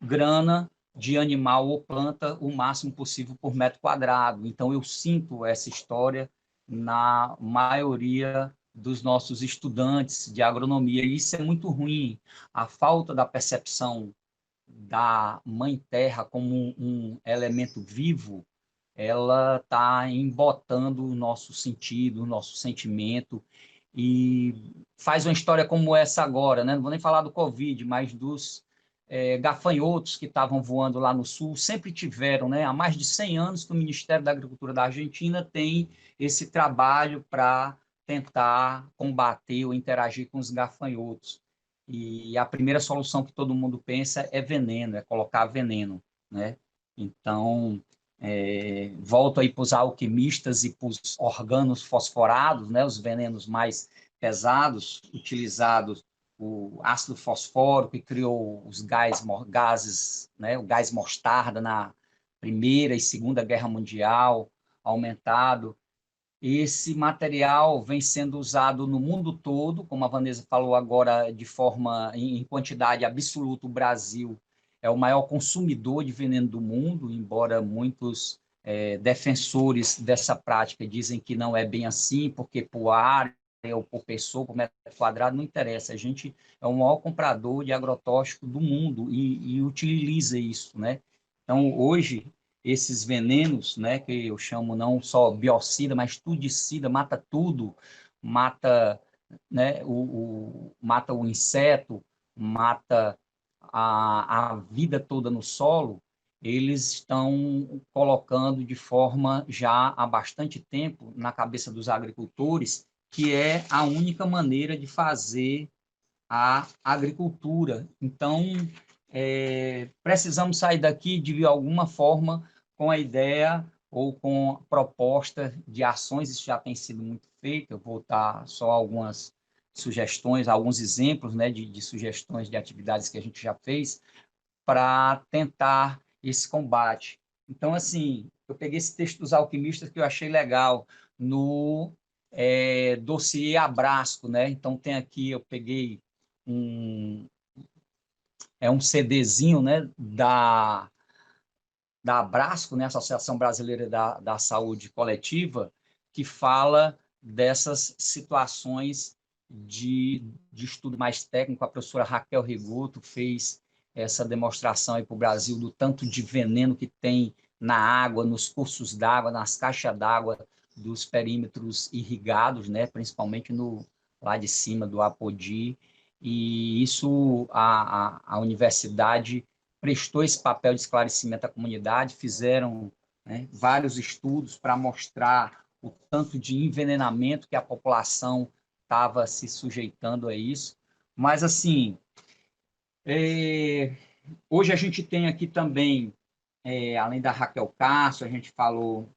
grana de animal ou planta o máximo possível por metro quadrado. Então, eu sinto essa história na maioria dos nossos estudantes de agronomia, e isso é muito ruim. A falta da percepção da mãe terra como um elemento vivo, ela está embotando o nosso sentido, o nosso sentimento, e faz uma história como essa agora, né? Não vou nem falar do Covid, mas dos gafanhotos que estavam voando lá no sul, sempre tiveram, né? Há mais de 100 anos que o Ministério da Agricultura da Argentina tem esse trabalho para tentar combater ou interagir com os gafanhotos. E a primeira solução que todo mundo pensa é veneno, é colocar veneno, né? Então, volto aí para os alquimistas e para os organos fosforados, né? Os venenos mais pesados, utilizados o ácido fosfórico, que criou os gases, né? O gás mostarda na Primeira e Segunda Guerra Mundial, aumentado. Esse material vem sendo usado no mundo todo, como a Vanessa falou agora, de forma, em quantidade absoluta. O Brasil é o maior consumidor de veneno do mundo, embora muitos defensores dessa prática dizem que não é bem assim, porque por área ou por pessoa, por metro quadrado, não interessa. A gente é o maior comprador de agrotóxico do mundo e utiliza isso, né? Então, hoje, esses venenos, né, que eu chamo não só biocida, mas tudicida, mata tudo, mata né, mata o inseto, mata a vida toda no solo, eles estão colocando de forma já há bastante tempo na cabeça dos agricultores que é a única maneira de fazer a agricultura. Então, precisamos sair daqui de alguma forma com a ideia ou com a proposta de ações, isso já tem sido muito feito, eu vou dar só algumas sugestões, alguns exemplos, né, de sugestões de atividades que a gente já fez para tentar esse combate. Então, assim, eu peguei esse texto dos alquimistas que eu achei legal no dossiê Abrasco, né? Então, tem aqui, eu peguei um CDzinho, né, da Abrasco, né, Associação Brasileira da Saúde Coletiva, que fala dessas situações de estudo mais técnico. A professora Raquel Rigoto fez essa demonstração aí para o Brasil do tanto de veneno que tem na água, nos cursos d'água, nas caixas d'água dos perímetros irrigados, né, principalmente lá de cima do Apodi, e isso a universidade prestou esse papel de esclarecimento à comunidade, fizeram, né, vários estudos para mostrar o tanto de envenenamento que a população estava se sujeitando a isso. Mas, assim, hoje a gente tem aqui também, além da Raquel Castro, a gente falou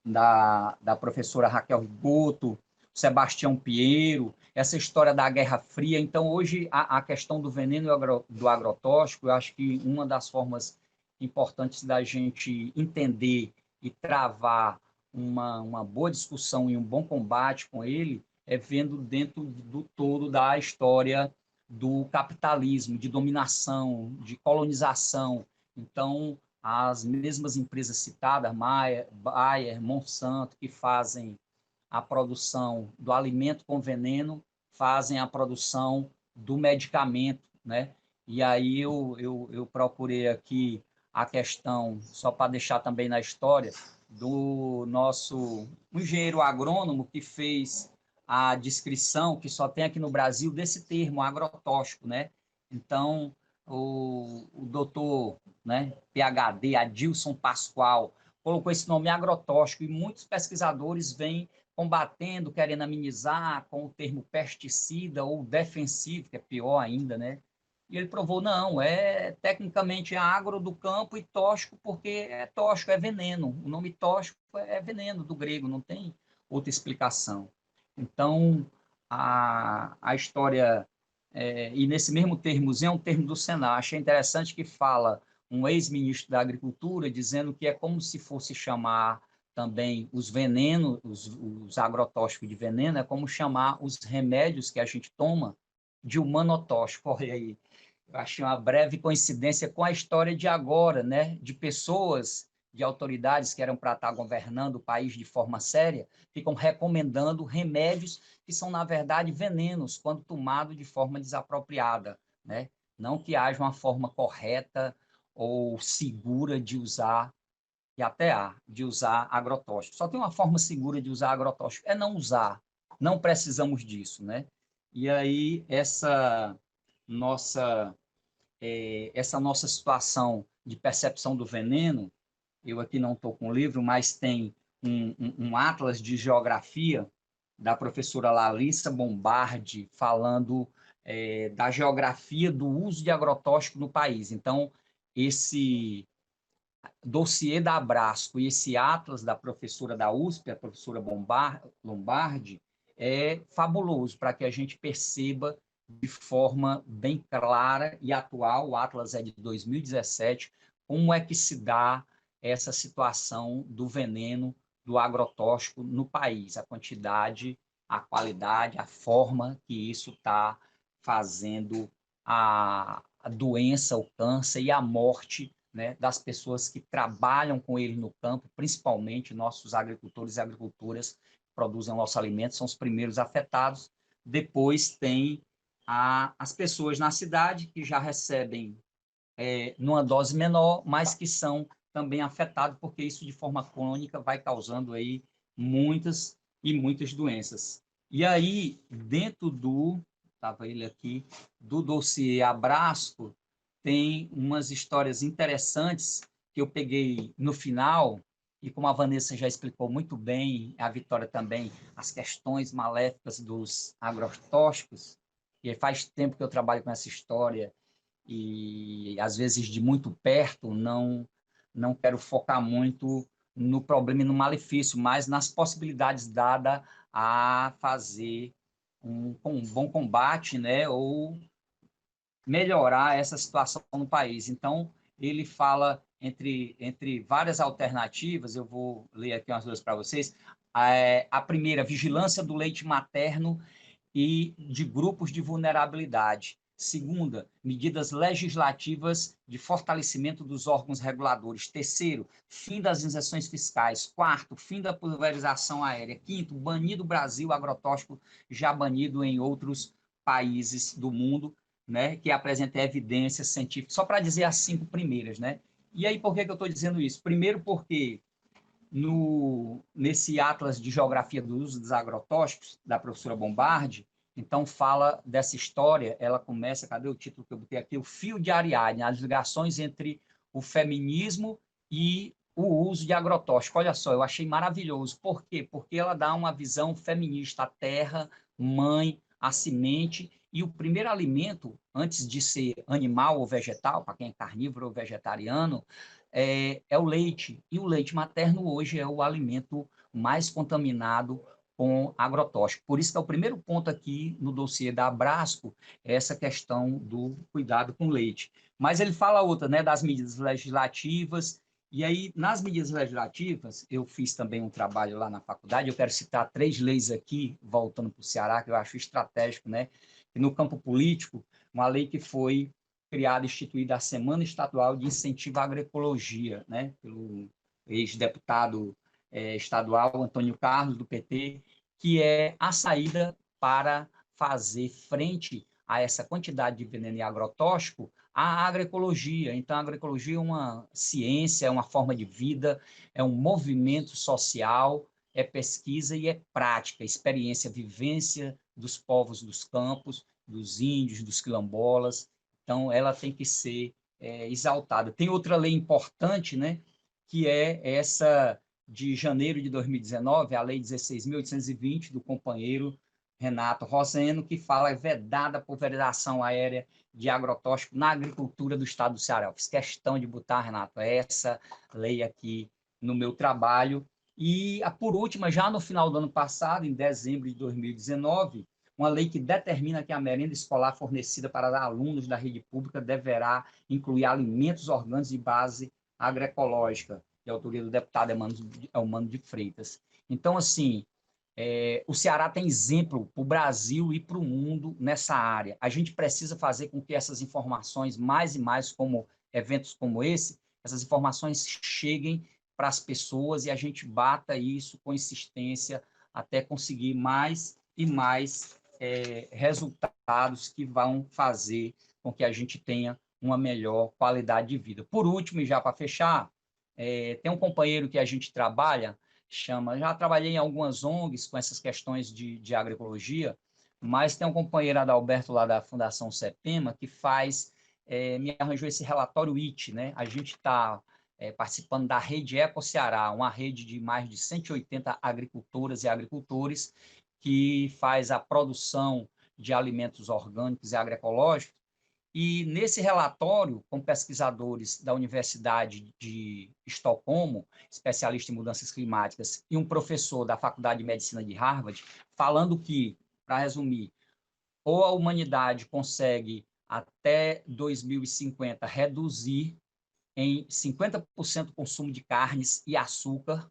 da professora Raquel Rigoto, Sebastião Pinheiro, essa história da Guerra Fria. Então, hoje, a questão do veneno e do agrotóxico, eu acho que uma das formas importantes da gente entender e travar uma boa discussão e um bom combate com ele é vendo dentro do todo da história do capitalismo, de dominação, de colonização. Então, as mesmas empresas citadas, Bayer, Monsanto, que fazem a produção do alimento com veneno, fazem a produção do medicamento, né? E aí eu procurei aqui a questão, só para deixar também na história, do nosso engenheiro agrônomo que fez a descrição, que só tem aqui no Brasil, desse termo, agrotóxico, né? Então, o doutor, né, PhD, Adilson Pascoal, colocou esse nome agrotóxico, e muitos pesquisadores vêm combatendo, querendo amenizar com o termo pesticida ou defensivo, que é pior ainda, né? E ele provou, não, tecnicamente agro do campo e tóxico, porque tóxico, é veneno. O nome tóxico é veneno do grego, não tem outra explicação. Então, a história, e nesse mesmo termozinho, é um termo do Senado, achei interessante que fala um ex-ministro da Agricultura dizendo que é como se fosse chamar também os venenos, os agrotóxicos de veneno, é como chamar os remédios que a gente toma de humanotóxico. Olha aí, eu achei uma breve coincidência com a história de agora, né? De pessoas, de autoridades que eram para estar governando o país de forma séria, ficam recomendando remédios que são, na verdade, venenos, quando tomados de forma desapropriada, né? Não que haja uma forma correta ou segura de usar, e até de usar agrotóxico. Só tem uma forma segura de usar agrotóxico, é não usar. Não precisamos disso, né? E aí, essa nossa situação de percepção do veneno, eu aqui não estou com o livro, mas tem um atlas de geografia da professora Larissa Bombardi, falando da geografia do uso de agrotóxico no país. Então, esse dossiê da Abrasco e esse atlas da professora da USP, a professora Lombardi, é fabuloso para que a gente perceba de forma bem clara e atual, o atlas é de 2017, como é que se dá essa situação do veneno, do agrotóxico no país, a quantidade, a qualidade, a forma que isso está fazendo a doença, o câncer e a morte, né, das pessoas que trabalham com ele no campo, principalmente nossos agricultores e agricultoras que produzem o nosso alimento, são os primeiros afetados. Depois tem as pessoas na cidade que já recebem numa dose menor, mas que são também afetados, porque isso de forma crônica vai causando aí muitas e muitas doenças. E aí, dentro estava ele aqui, do dossiê Abrasco, tem umas histórias interessantes que eu peguei no final, e como a Vanessa já explicou muito bem, a Vitória também, as questões maléficas dos agrotóxicos, e faz tempo que eu trabalho com essa história, e às vezes de muito perto, não quero focar muito no problema e no malefício, mas nas possibilidades dadas a fazer um bom combate, né, ou melhorar essa situação no país. Então, ele fala entre várias alternativas, eu vou ler aqui umas duas para vocês. A primeira, vigilância do leite materno e de grupos de vulnerabilidade. Segunda, medidas legislativas de fortalecimento dos órgãos reguladores. Terceiro, fim das isenções fiscais. Quarto, fim da pulverização aérea. Quinto, banir do Brasil agrotóxico já banido em outros países do mundo, né, que apresenta evidências científicas. Só para dizer as 5 primeiras, né? E aí, por que eu estou dizendo isso? Primeiro, porque nesse Atlas de Geografia do Uso dos Agrotóxicos, da professora Bombardi, então fala dessa história, ela começa, cadê o título que eu botei aqui? O fio de Ariadne, as ligações entre o feminismo e o uso de agrotóxico. Olha só, eu achei maravilhoso. Por quê? Porque ela dá uma visão feminista, a terra, mãe, a semente, e o primeiro alimento, antes de ser animal ou vegetal, para quem é carnívoro ou vegetariano, é o leite. E o leite materno hoje é o alimento mais contaminado com agrotóxico. Por isso que é o primeiro ponto aqui no dossiê da Abrasco, é essa questão do cuidado com o leite. Mas ele fala outra, né, das medidas legislativas, e aí, nas medidas legislativas, eu fiz também um trabalho lá na faculdade, eu quero citar 3 leis aqui, voltando para o Ceará, que eu acho estratégico, né? E no campo político, uma lei que foi criada, instituída a Semana Estadual de Incentivo à Agroecologia, né? Pelo ex-deputado estadual Antônio Carlos, do PT, que é a saída para fazer frente a essa quantidade de veneno e agrotóxico, a agroecologia. Então, a agroecologia é uma ciência, é uma forma de vida, é um movimento social, é pesquisa e é prática, experiência, vivência dos povos dos campos, dos índios, dos quilombolas. Então, ela tem que ser exaltada. Tem outra lei importante, né, que é essa de janeiro de 2019, a Lei 16.820, do companheiro Renato Roseno, que fala vedada a pulverização aérea de agrotóxico na agricultura do estado do Ceará. Eu fiz questão de botar, Renato, essa lei aqui no meu trabalho. E, por último, já no final do ano passado, em dezembro de 2019, uma lei que determina que a merenda escolar fornecida para alunos da rede pública deverá incluir alimentos orgânicos de base agroecológica, de autoria do deputado Elmano de Freitas. Então, assim, o Ceará tem exemplo para o Brasil e para o mundo nessa área. A gente precisa fazer com que essas informações, mais e mais, como eventos como esse, essas informações cheguem para as pessoas e a gente bata isso com insistência até conseguir mais e mais resultados que vão fazer com que a gente tenha uma melhor qualidade de vida. Por último, e já para fechar, tem um companheiro que a gente trabalha, já trabalhei em algumas ONGs com essas questões de agroecologia, mas tem um companheiro, Adalberto, lá da Fundação CEPEMA, que me arranjou esse relatório IT, né? A gente está participando da rede Eco Ceará, uma rede de mais de 180 agricultoras e agricultores que faz a produção de alimentos orgânicos e agroecológicos. E nesse relatório, com pesquisadores da Universidade de Estocolmo, especialista em mudanças climáticas, e um professor da Faculdade de Medicina de Harvard, falando que, para resumir, ou a humanidade consegue, até 2050, reduzir em 50% o consumo de carnes e açúcar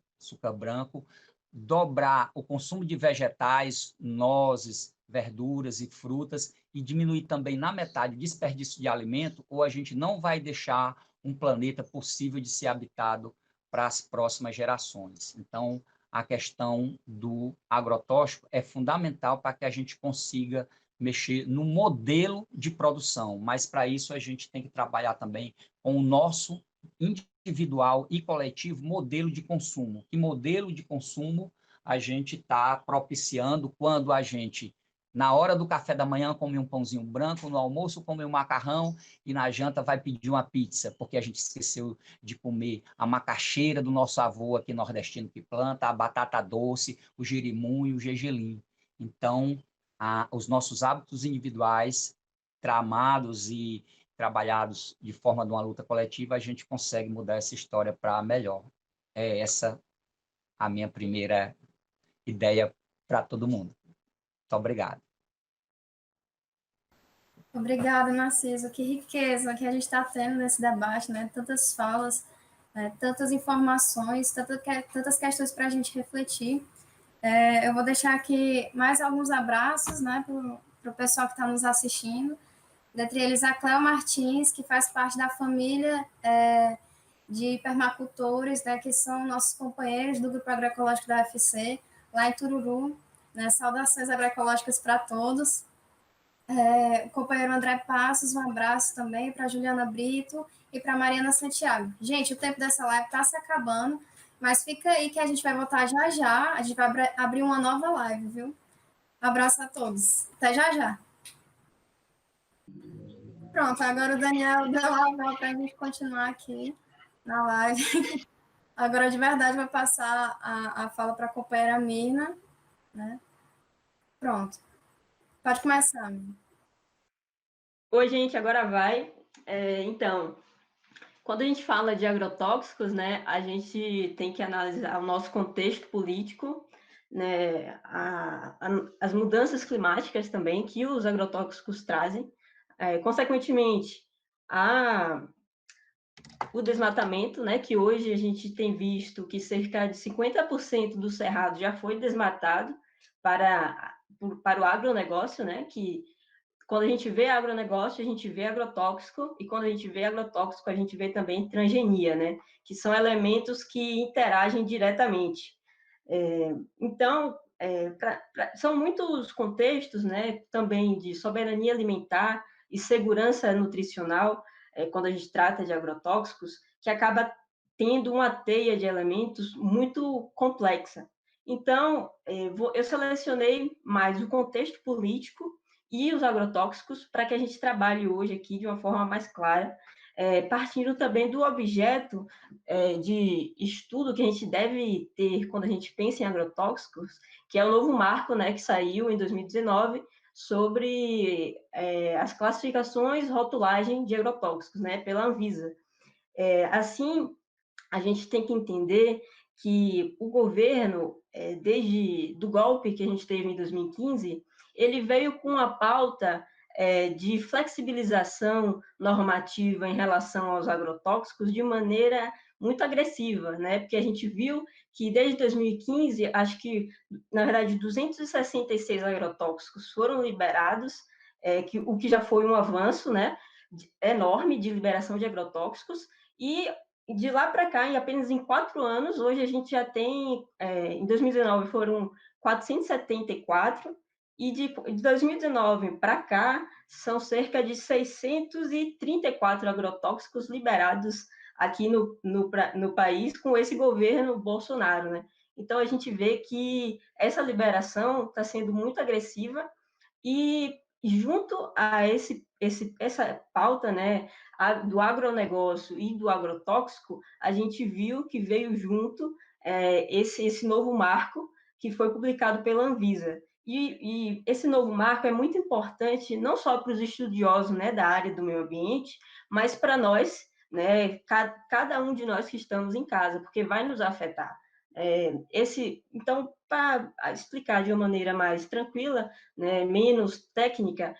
branco, dobrar o consumo de vegetais, nozes, verduras e frutas e diminuir também na metade o desperdício de alimento, ou a gente não vai deixar um planeta possível de ser habitado para as próximas gerações. Então, a questão do agrotóxico é fundamental para que a gente consiga mexer no modelo de produção, mas para isso a gente tem que trabalhar também com o nosso individual e coletivo modelo de consumo. Que modelo de consumo a gente está propiciando quando a gente, na hora do café da manhã, come um pãozinho branco, no almoço come um macarrão e na janta vai pedir uma pizza, porque a gente esqueceu de comer a macaxeira do nosso avô aqui nordestino que planta, a batata doce, o jerimum e o gergelim. Então, os nossos hábitos individuais, tramados e trabalhados de forma de uma luta coletiva, a gente consegue mudar essa história para melhor. É essa a minha primeira ideia para todo mundo. Muito obrigado. Obrigada, Narciso. Que riqueza que a gente está tendo nesse debate, né? Tantas falas, tantas informações, tantas questões para a gente refletir. Eu vou deixar aqui mais alguns abraços, né, para o pessoal que está nos assistindo. Dentre eles, a Cléo Martins, que faz parte da família de permacultores, né, que são nossos companheiros do Grupo Agroecológico da UFC, lá em Tururu. Né? Saudações agroecológicas para todos. O companheiro André Passos, um abraço também para Juliana Brito e para Mariana Santiago. Gente, o tempo dessa live está se acabando, mas fica aí que a gente vai voltar já já, a gente vai abrir uma nova live, viu? Abraço a todos. Até já já. Pronto, agora o Daniel deu a para a gente continuar aqui na live. Agora, de verdade, vou passar a fala para a companheira Mirna, né? Pronto. Pode começar, Mirna. Oi, gente, agora vai. Então, quando a gente fala de agrotóxicos, né, a gente tem que analisar o nosso contexto político, né, as mudanças climáticas também que os agrotóxicos trazem, consequentemente, o desmatamento, né, que hoje a gente tem visto que cerca de 50% do cerrado já foi desmatado para o agronegócio, né, que quando a gente vê agronegócio, a gente vê agrotóxico, e quando a gente vê agrotóxico, a gente vê também transgenia, né, que são elementos que interagem diretamente. Então, são muitos contextos, né, também de soberania alimentar e segurança nutricional, quando a gente trata de agrotóxicos, que acaba tendo uma teia de elementos muito complexa. Então, eu selecionei mais o contexto político e os agrotóxicos para que a gente trabalhe hoje aqui de uma forma mais clara, partindo também do objeto de estudo que a gente deve ter quando a gente pensa em agrotóxicos, que é o novo marco, né, que saiu em 2019, sobre as classificações, rotulagem de agrotóxicos, né, pela Anvisa. Assim, a gente tem que entender que o governo, desde do golpe que a gente teve em 2015, ele veio com a pauta de flexibilização normativa em relação aos agrotóxicos de maneira muito agressiva, né? Porque a gente viu que desde 2015, acho que, na verdade, 266 agrotóxicos foram liberados, o que já foi um avanço, né, enorme de liberação de agrotóxicos, e de lá para cá, apenas em 4 anos, hoje a gente já tem, em 2019 foram 474, e de 2019 para cá, são cerca de 634 agrotóxicos liberados aqui no país com esse governo Bolsonaro, né? Então, a gente vê que essa liberação está sendo muito agressiva e, junto a essa pauta, né, do agronegócio e do agrotóxico, a gente viu que veio junto esse novo marco que foi publicado pela Anvisa. E esse novo marco é muito importante, não só para os estudiosos, né, da área do meio ambiente, mas para nós, né, cada um de nós que estamos em casa, porque vai nos afetar. Então, para explicar de uma maneira mais tranquila, né, menos técnica,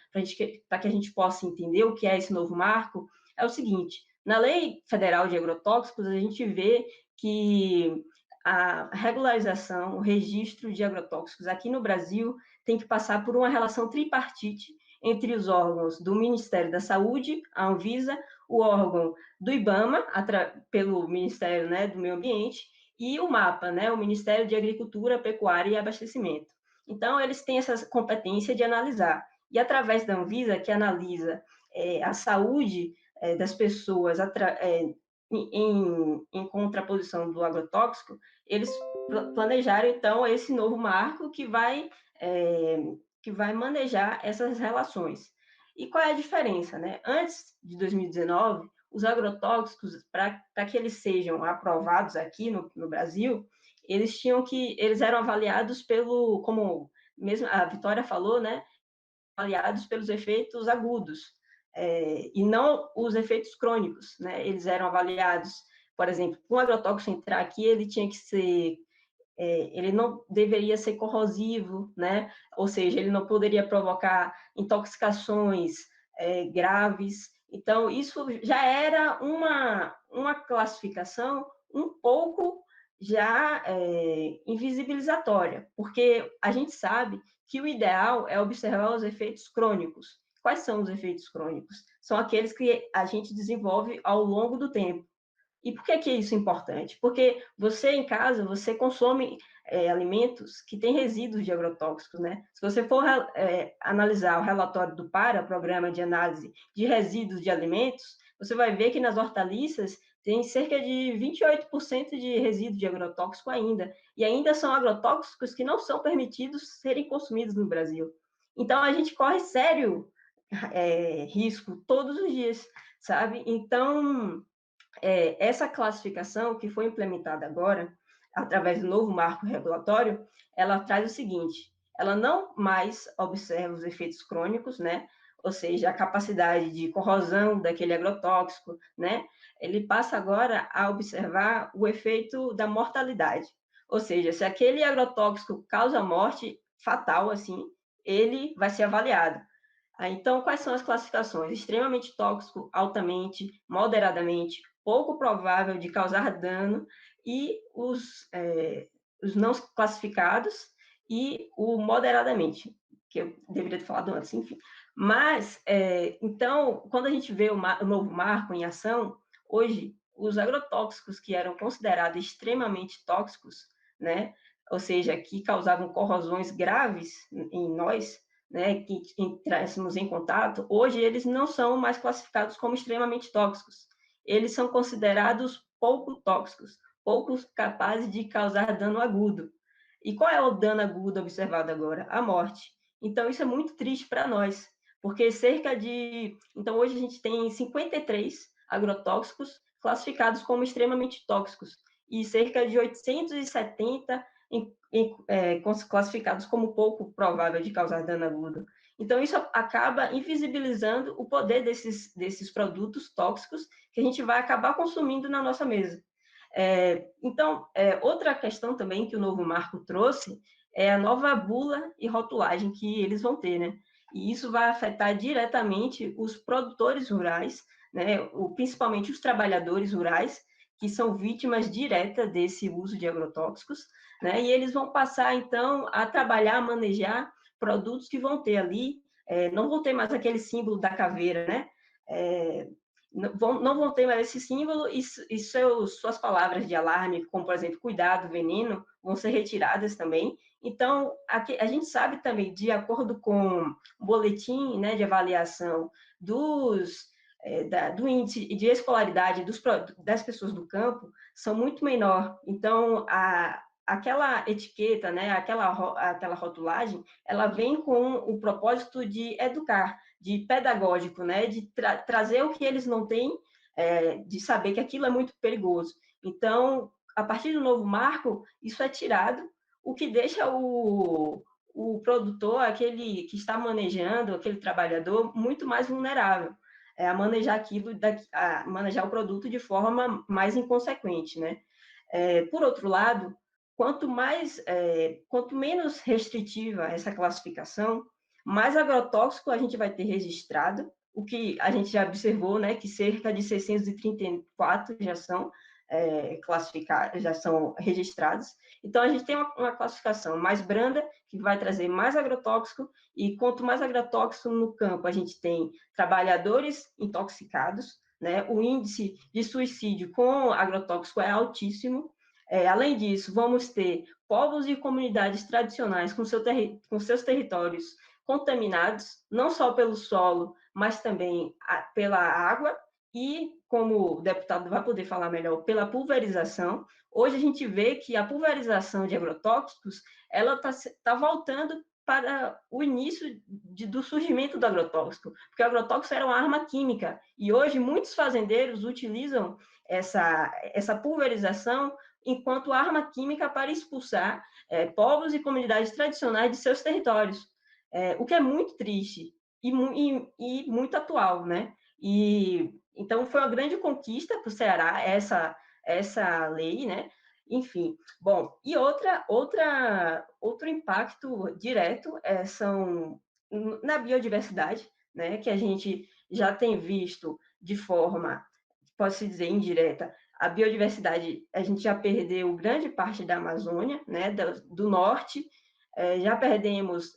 para que a gente possa entender o que é esse novo marco, é o seguinte: na Lei Federal de Agrotóxicos, a gente vê que a regularização, o registro de agrotóxicos aqui no Brasil tem que passar por uma relação tripartite entre os órgãos do Ministério da Saúde, a Anvisa, o órgão do IBAMA, pelo Ministério, né, do Meio Ambiente, e o MAPA, né, o Ministério de Agricultura, Pecuária e Abastecimento. Então, eles têm essa competência de analisar. E através da Anvisa, que analisa a saúde das pessoas em contraposição do agrotóxico, eles planejaram, então, esse novo marco que vai manejar essas relações. E qual é a diferença, né? Antes de 2019, os agrotóxicos, para que eles sejam aprovados aqui no Brasil, eles eram avaliados como mesmo a Vitória falou, né? Avaliados pelos efeitos agudos, e não os efeitos crônicos, né? Eles eram avaliados, por exemplo, um agrotóxico entrar aqui, ele tinha que ser ele não deveria ser corrosivo, né? Ou seja, ele não poderia provocar intoxicações graves. Então, isso já era uma classificação um pouco já invisibilizatória, porque a gente sabe que o ideal é observar os efeitos crônicos. Quais são os efeitos crônicos? São aqueles que a gente desenvolve ao longo do tempo. E por que isso é importante? Porque você, em casa, você consome alimentos que têm resíduos de agrotóxicos, né? Se você for analisar o relatório do PARA, Programa de Análise de Resíduos de Alimentos, você vai ver que nas hortaliças tem cerca de 28% de resíduo de agrotóxico ainda. E ainda são agrotóxicos que não são permitidos serem consumidos no Brasil. Então, a gente corre sério risco todos os dias, sabe? Então, essa classificação que foi implementada agora, através do novo marco regulatório, ela traz o seguinte: ela não mais observa os efeitos crônicos, né? Ou seja, a capacidade de corrosão daquele agrotóxico, né? Ele passa agora a observar o efeito da mortalidade. Ou seja, se aquele agrotóxico causa morte fatal, assim, ele vai ser avaliado. Então, quais são as classificações? Extremamente tóxico, altamente, moderadamente, pouco provável de causar dano, e os não classificados e o moderadamente, que eu deveria ter falado antes, enfim. Mas, então, quando a gente vê o novo marco em ação, hoje, os agrotóxicos que eram considerados extremamente tóxicos, né, ou seja, que causavam corrosões graves em nós, né, que entrássemos em contato, hoje eles não são mais classificados como extremamente tóxicos. Eles são considerados pouco tóxicos, pouco capazes de causar dano agudo. E qual é o dano agudo observado agora? A morte. Então, isso é muito triste para nós, porque então, hoje a gente tem 53 agrotóxicos classificados como extremamente tóxicos, e cerca de 870 classificados como pouco provável de causar dano agudo. Então, isso acaba invisibilizando o poder desses produtos tóxicos que a gente vai acabar consumindo na nossa mesa. Então, outra questão também que o novo marco trouxe é a nova bula e rotulagem que eles vão ter, né? E isso vai afetar diretamente os produtores rurais, né? Principalmente os trabalhadores rurais, que são vítimas diretas desse uso de agrotóxicos, né? E eles vão passar, então, a trabalhar, a manejar produtos que vão ter ali, não vão ter mais aquele símbolo da caveira, né? Não vão ter mais esse símbolo, e suas palavras de alarme, como, por exemplo, cuidado, veneno, vão ser retiradas também. Então, a gente sabe também, de acordo com o boletim, né, de avaliação do índice de escolaridade das pessoas do campo, são muito menor. Então, aquela etiqueta, né, aquela rotulagem, ela vem com o propósito de educar, de pedagógico, né, de trazer o que eles não têm, de saber que aquilo é muito perigoso. Então, a partir do novo marco, isso é tirado, o que deixa o produtor, aquele que está manejando, aquele trabalhador, muito mais vulnerável a manejar a manejar o produto de forma mais inconsequente, né? Por outro lado, quanto menos restritiva essa classificação, mais agrotóxico a gente vai ter registrado, o que a gente já observou, né, que cerca de 634 já são classificados, já são registrados. Então, a gente tem uma classificação mais branda, que vai trazer mais agrotóxico, e quanto mais agrotóxico no campo a gente tem trabalhadores intoxicados, né, o índice de suicídio com agrotóxico é altíssimo. Além disso, vamos ter povos e comunidades tradicionais com seus territórios contaminados, não só pelo solo, mas também pela água, e, como o deputado vai poder falar melhor, pela pulverização. Hoje a gente vê que a pulverização de agrotóxicos, ela tá voltando para o início do surgimento do agrotóxico, porque o agrotóxico era uma arma química, e hoje muitos fazendeiros utilizam essa pulverização enquanto arma química para expulsar povos e comunidades tradicionais de seus territórios, o que é muito triste e muito atual, né? E então foi uma grande conquista para o Ceará essa lei, né? Enfim, bom, e outro impacto direto são na biodiversidade, né? Que a gente já tem visto de forma, pode-se dizer, indireta. A biodiversidade, a gente já perdeu grande parte da Amazônia, né? Do norte.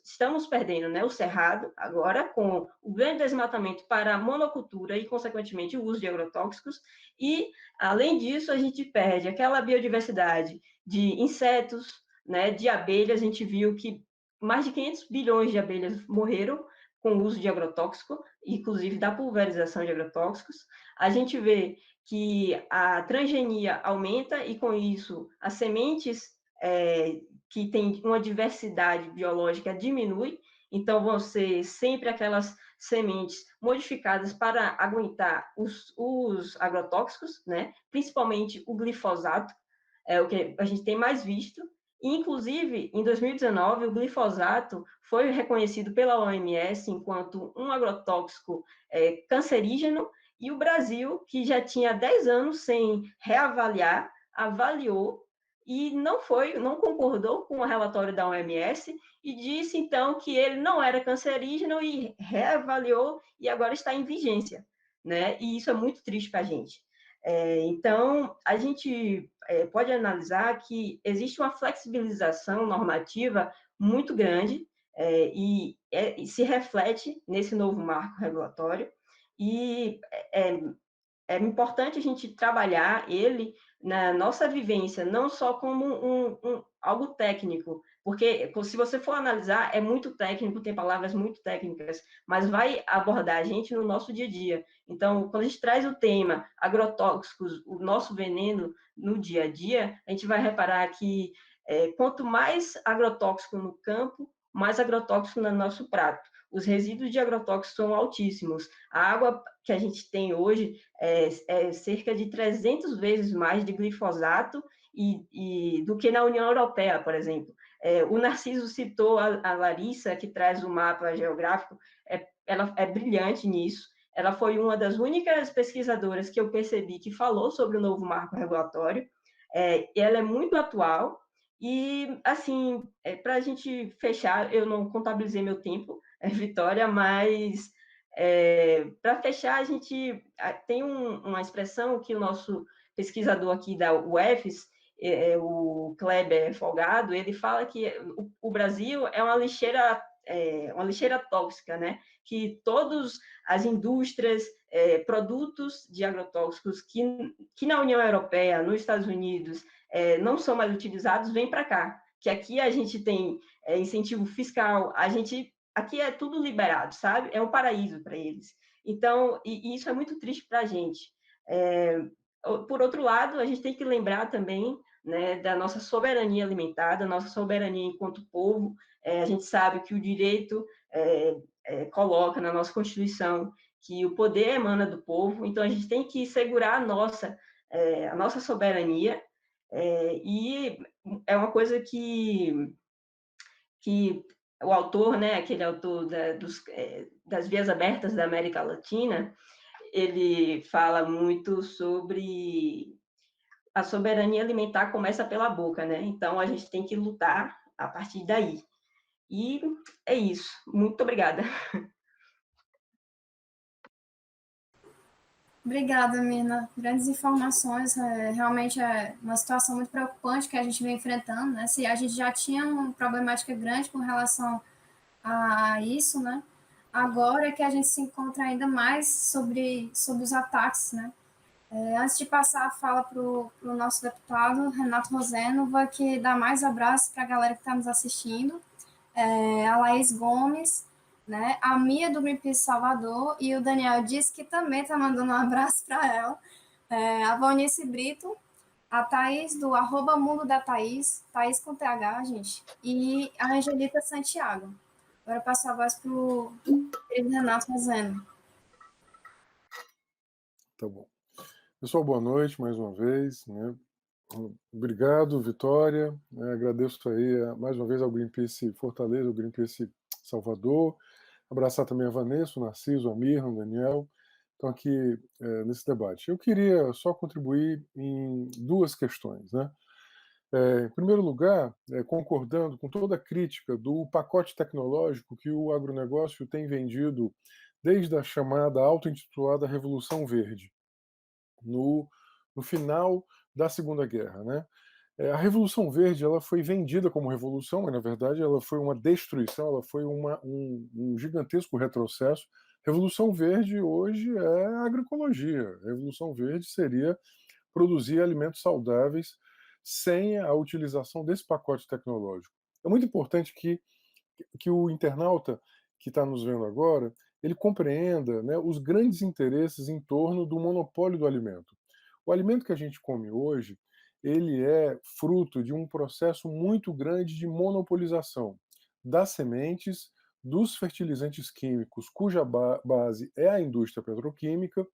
Estamos perdendo, né, o cerrado agora, com o grande desmatamento para a monocultura e, consequentemente, o uso de agrotóxicos, e, além disso, a gente perde aquela biodiversidade de insetos, né, de abelhas. A gente viu que mais de 500 bilhões de abelhas morreram com o uso de agrotóxico, inclusive da pulverização de agrotóxicos. A gente vê que a transgenia aumenta e, com isso, as sementes que tem uma diversidade biológica diminui, então vão ser sempre aquelas sementes modificadas para aguentar os agrotóxicos, né? Principalmente o glifosato, é o que a gente tem mais visto. Inclusive, em 2019, o glifosato foi reconhecido pela OMS enquanto um agrotóxico cancerígeno, e o Brasil, que já tinha 10 anos sem reavaliar, avaliou e não concordou com o relatório da OMS e disse, então, que ele não era cancerígeno e reavaliou e agora está em vigência, né? E isso é muito triste para a gente. Então, a gente pode analisar que existe uma flexibilização normativa muito grande e se reflete nesse novo marco regulatório, e é importante a gente trabalhar ele na nossa vivência, não só como algo técnico, porque se você for analisar, é muito técnico, tem palavras muito técnicas, mas vai abordar a gente no nosso dia a dia. Então, quando a gente traz o tema agrotóxicos, o nosso veneno no dia a dia, a gente vai reparar que quanto mais agrotóxico no campo, mais agrotóxico no nosso prato. Os resíduos de agrotóxicos são altíssimos. A água que a gente tem hoje é cerca de 300 vezes mais de glifosato do que na União Europeia, por exemplo. O Narciso citou a Larissa, que traz o mapa geográfico, ela é brilhante nisso. Ela foi uma das únicas pesquisadoras que eu percebi que falou sobre o novo marco regulatório. Ela é muito atual. E, assim, para a gente fechar, eu não contabilizei meu tempo, Vitória, mas para fechar, a gente tem uma expressão que o nosso pesquisador aqui da UFES, o Kleber Folgado, ele fala que o Brasil é uma lixeira tóxica, né? Que todas as indústrias, produtos de agrotóxicos que na União Europeia, nos Estados Unidos, não são mais utilizados, vêm para cá. Que aqui a gente tem incentivo fiscal, aqui é tudo liberado, sabe? É um paraíso para eles. Então, e isso é muito triste para a gente. Por outro lado, a gente tem que lembrar também, né, da nossa soberania alimentar, da nossa soberania enquanto povo. A gente sabe que o direito coloca na nossa Constituição que o poder emana do povo, então a gente tem que segurar a nossa soberania, e é uma coisa que o autor, né, aquele autor das Vias Abertas da América Latina, ele fala muito sobre a soberania alimentar começa pela boca, né? Então, a gente tem que lutar a partir daí. E é isso. Muito obrigada. Obrigada, Mirna. Grandes informações. Realmente é uma situação muito preocupante que a gente vem enfrentando, né? Se a gente já tinha uma problemática grande com relação a isso, né? Agora é que a gente se encontra ainda mais sobre os ataques, né? Antes de passar a fala para o nosso deputado, Renato Roseno, vou aqui dar mais abraços para a galera que está nos assistindo. A Laís Gomes, né? A Mia do Greenpeace Salvador, e o Daniel disse que também está mandando um abraço para ela. A Valnice Brito, a Thaís do @Mundo da Thaís, Thaís com TH, gente, e a Angelita Santiago. Agora eu passo a voz para o Renato Roseno. Tá bom. Pessoal, boa noite mais uma vez, né? Obrigado, Vitória. Agradeço aí mais uma vez ao Greenpeace Fortaleza, ao Greenpeace Salvador. Abraçar também a Vanessa, o Narciso, a Mirna, o Daniel, estão aqui nesse debate. Eu queria só contribuir em duas questões, né? Em primeiro lugar, concordando com toda a crítica do pacote tecnológico que o agronegócio tem vendido desde a chamada auto-intitulada Revolução Verde, no final da Segunda Guerra, né? A Revolução Verde ela foi vendida como revolução, mas na verdade ela foi uma destruição, ela foi um gigantesco retrocesso. Revolução Verde hoje é agroecologia. Revolução Verde seria produzir alimentos saudáveis sem a utilização desse pacote tecnológico. É muito importante que o internauta que está nos vendo agora ele compreenda, né, os grandes interesses em torno do monopólio do alimento. O alimento que a gente come hoje ele é fruto de um processo muito grande de monopolização das sementes, dos fertilizantes químicos, cuja base é a indústria petroquímica,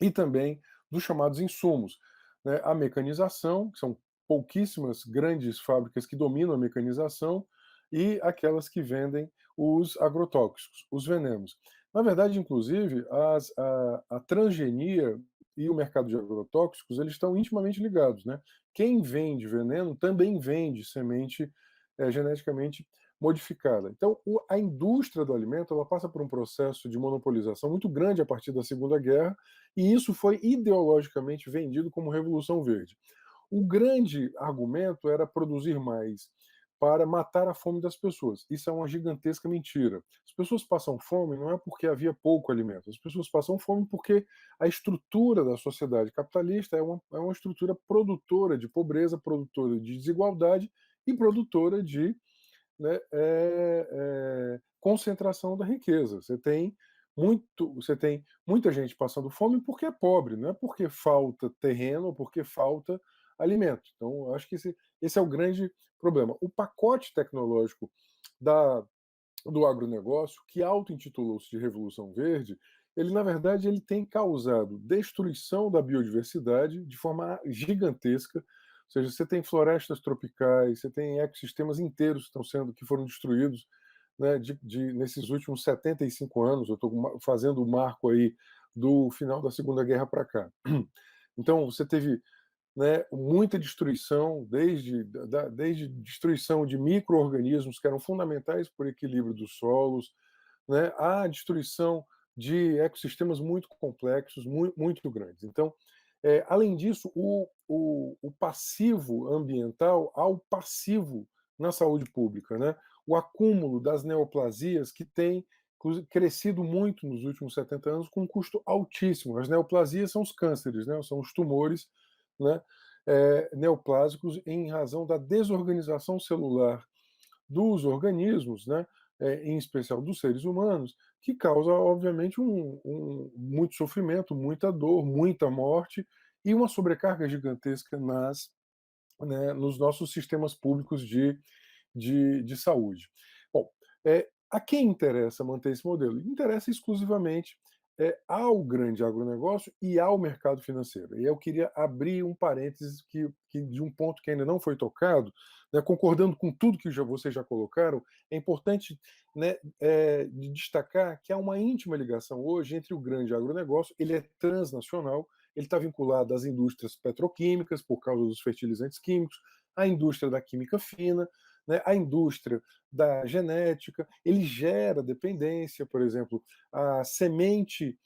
e também dos chamados insumos, né? A mecanização, que são pouquíssimas grandes fábricas que dominam a mecanização, e aquelas que vendem os agrotóxicos, os venenos. Na verdade, inclusive, a transgenia e o mercado de agrotóxicos eles estão intimamente ligados, né? Quem vende veneno também vende semente geneticamente modificada. Então, a indústria do alimento ela passa por um processo de monopolização muito grande a partir da Segunda Guerra, e isso foi ideologicamente vendido como Revolução Verde. O grande argumento era produzir mais para matar a fome das pessoas. Isso é uma gigantesca mentira. As pessoas passam fome não é porque havia pouco alimento. As pessoas passam fome porque a estrutura da sociedade capitalista é uma estrutura produtora de pobreza, produtora de desigualdade e produtora de concentração da riqueza. Você tem muita gente passando fome porque é pobre, não é porque falta terreno ou porque falta alimento. Então, eu acho que esse é o grande problema. O pacote tecnológico do agronegócio, que auto-intitulou-se de Revolução Verde, ele, na verdade, ele tem causado destruição da biodiversidade de forma gigantesca. Ou seja, você tem florestas tropicais, você tem ecossistemas inteiros que foram destruídos, né, nesses últimos 75 anos. Eu estou fazendo o marco aí do final da Segunda Guerra para cá. Então, você teve, né, muita destruição, desde destruição de micro-organismos que eram fundamentais para o equilíbrio dos solos, né, a destruição de ecossistemas muito complexos, muito grandes. Então, além disso, o passivo ambiental ao passivo na saúde pública, né? O acúmulo das neoplasias que tem crescido muito nos últimos 70 anos com um custo altíssimo. As neoplasias são os cânceres, né? São os tumores, né, neoplásicos em razão da desorganização celular dos organismos, né, em especial dos seres humanos, que causa, obviamente, muito sofrimento, muita dor, muita morte e uma sobrecarga gigantesca nos nossos sistemas públicos de saúde. Bom, a quem interessa manter esse modelo? Interessa exclusivamente ao grande agronegócio e ao mercado financeiro. E eu queria abrir um parênteses de um ponto que ainda não foi tocado, né, concordando com tudo que vocês já colocaram, é importante, né, destacar que há uma íntima ligação hoje entre o grande agronegócio, ele é transnacional, ele está vinculado às indústrias petroquímicas, por causa dos fertilizantes químicos, à indústria da química fina, né, a indústria da genética, ele gera dependência, por exemplo, a semente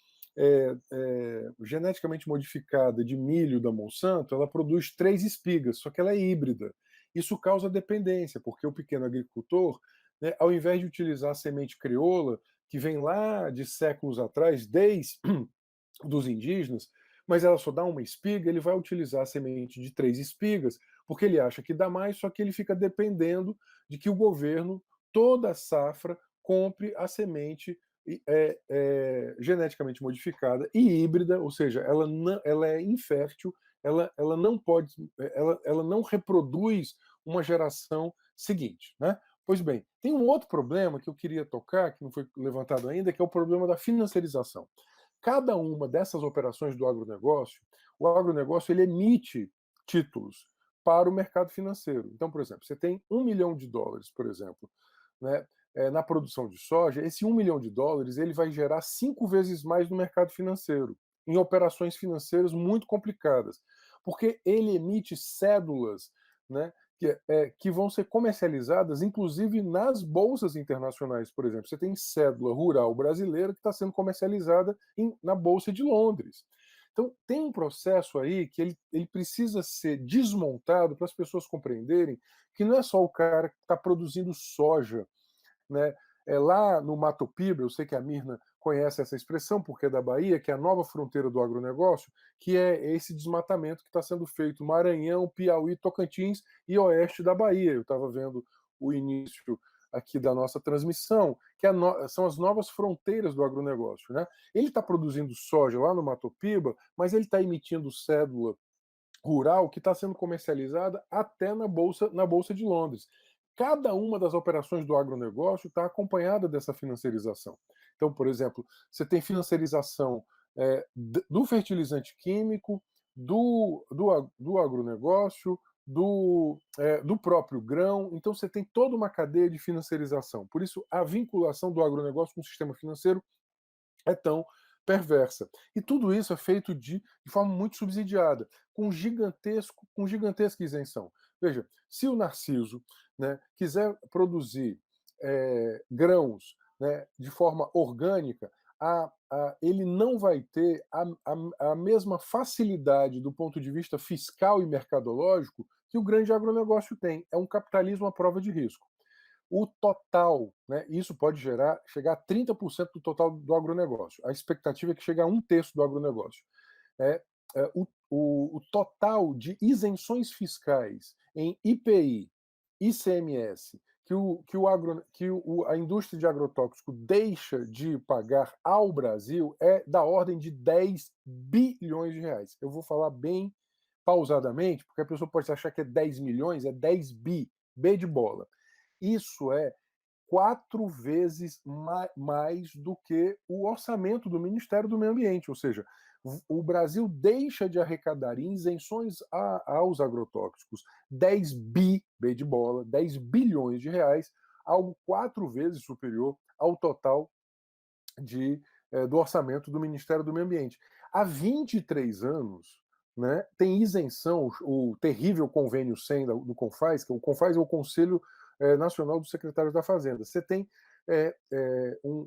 geneticamente modificada de milho da Monsanto, ela produz 3 espigas, só que ela é híbrida. Isso causa dependência, porque o pequeno agricultor, né, ao invés de utilizar a semente crioula, que vem lá de séculos atrás, desde dos indígenas, mas ela só dá uma espiga, ele vai utilizar a semente de 3 espigas, porque ele acha que dá mais, só que ele fica dependendo de que o governo, toda a safra, compre a semente geneticamente modificada e híbrida, ou seja, ela é infértil, ela não pode, ela não reproduz uma geração seguinte, né? Pois bem, tem um outro problema que eu queria tocar, que não foi levantado ainda, que é o problema da financiarização. Cada uma dessas operações do agronegócio, o agronegócio ele emite títulos para o mercado financeiro. Então, por exemplo, você tem $1 milhão, por exemplo, né, na produção de soja, esse $1 milhão ele vai gerar 5 vezes mais no mercado financeiro, em operações financeiras muito complicadas, porque ele emite cédulas, né, que vão ser comercializadas, inclusive nas bolsas internacionais, por exemplo. Você tem cédula rural brasileira que está sendo comercializada na Bolsa de Londres. Então, tem um processo aí que ele precisa ser desmontado para as pessoas compreenderem que não é só o cara que está produzindo soja, né? Lá no Mato Piba, eu sei que a Mirna conhece essa expressão, porque é da Bahia, que é a nova fronteira do agronegócio, que é esse desmatamento que está sendo feito no Maranhão, Piauí, Tocantins e oeste da Bahia. Eu estava vendo o início aqui da nossa transmissão, que são as novas fronteiras do agronegócio, né? Ele está produzindo soja lá no Mato Piba, mas ele está emitindo cédula rural que está sendo comercializada até na Bolsa de Londres. Cada uma das operações do agronegócio está acompanhada dessa financiarização. Então, por exemplo, você tem financiarização do fertilizante químico, do agronegócio, do próprio grão. Então, você tem toda uma cadeia de financiarização. Por isso, a vinculação do agronegócio com o sistema financeiro é tão perversa. E tudo isso é feito de forma muito subsidiada, com gigantesca isenção. Veja, se o Narciso, né, quiser produzir grãos, né, de forma orgânica, ele não vai ter a mesma facilidade do ponto de vista fiscal e mercadológico que o grande agronegócio tem. É um capitalismo à prova de risco. O total, né, isso pode chegar a 30% do total do agronegócio. A expectativa é que chegue a 1/3 do agronegócio. O total de isenções fiscais em IPI, ICMS, que a indústria de agrotóxico deixa de pagar ao Brasil é da ordem de 10 bilhões de reais. Eu vou falar bem pausadamente, porque a pessoa pode achar que é 10 milhões, é 10 bi, B de bola. Isso é 4 vezes mais do que o orçamento do Ministério do Meio Ambiente, ou seja, o Brasil deixa de arrecadar em isenções aos agrotóxicos 10 bi, B de bola, 10 bilhões de reais, algo 4 vezes superior ao total do orçamento do Ministério do Meio Ambiente. Há 23 anos, né, tem isenção, o terrível convênio 100 do CONFAS, que o CONFAS é o Conselho Nacional dos Secretários da Fazenda.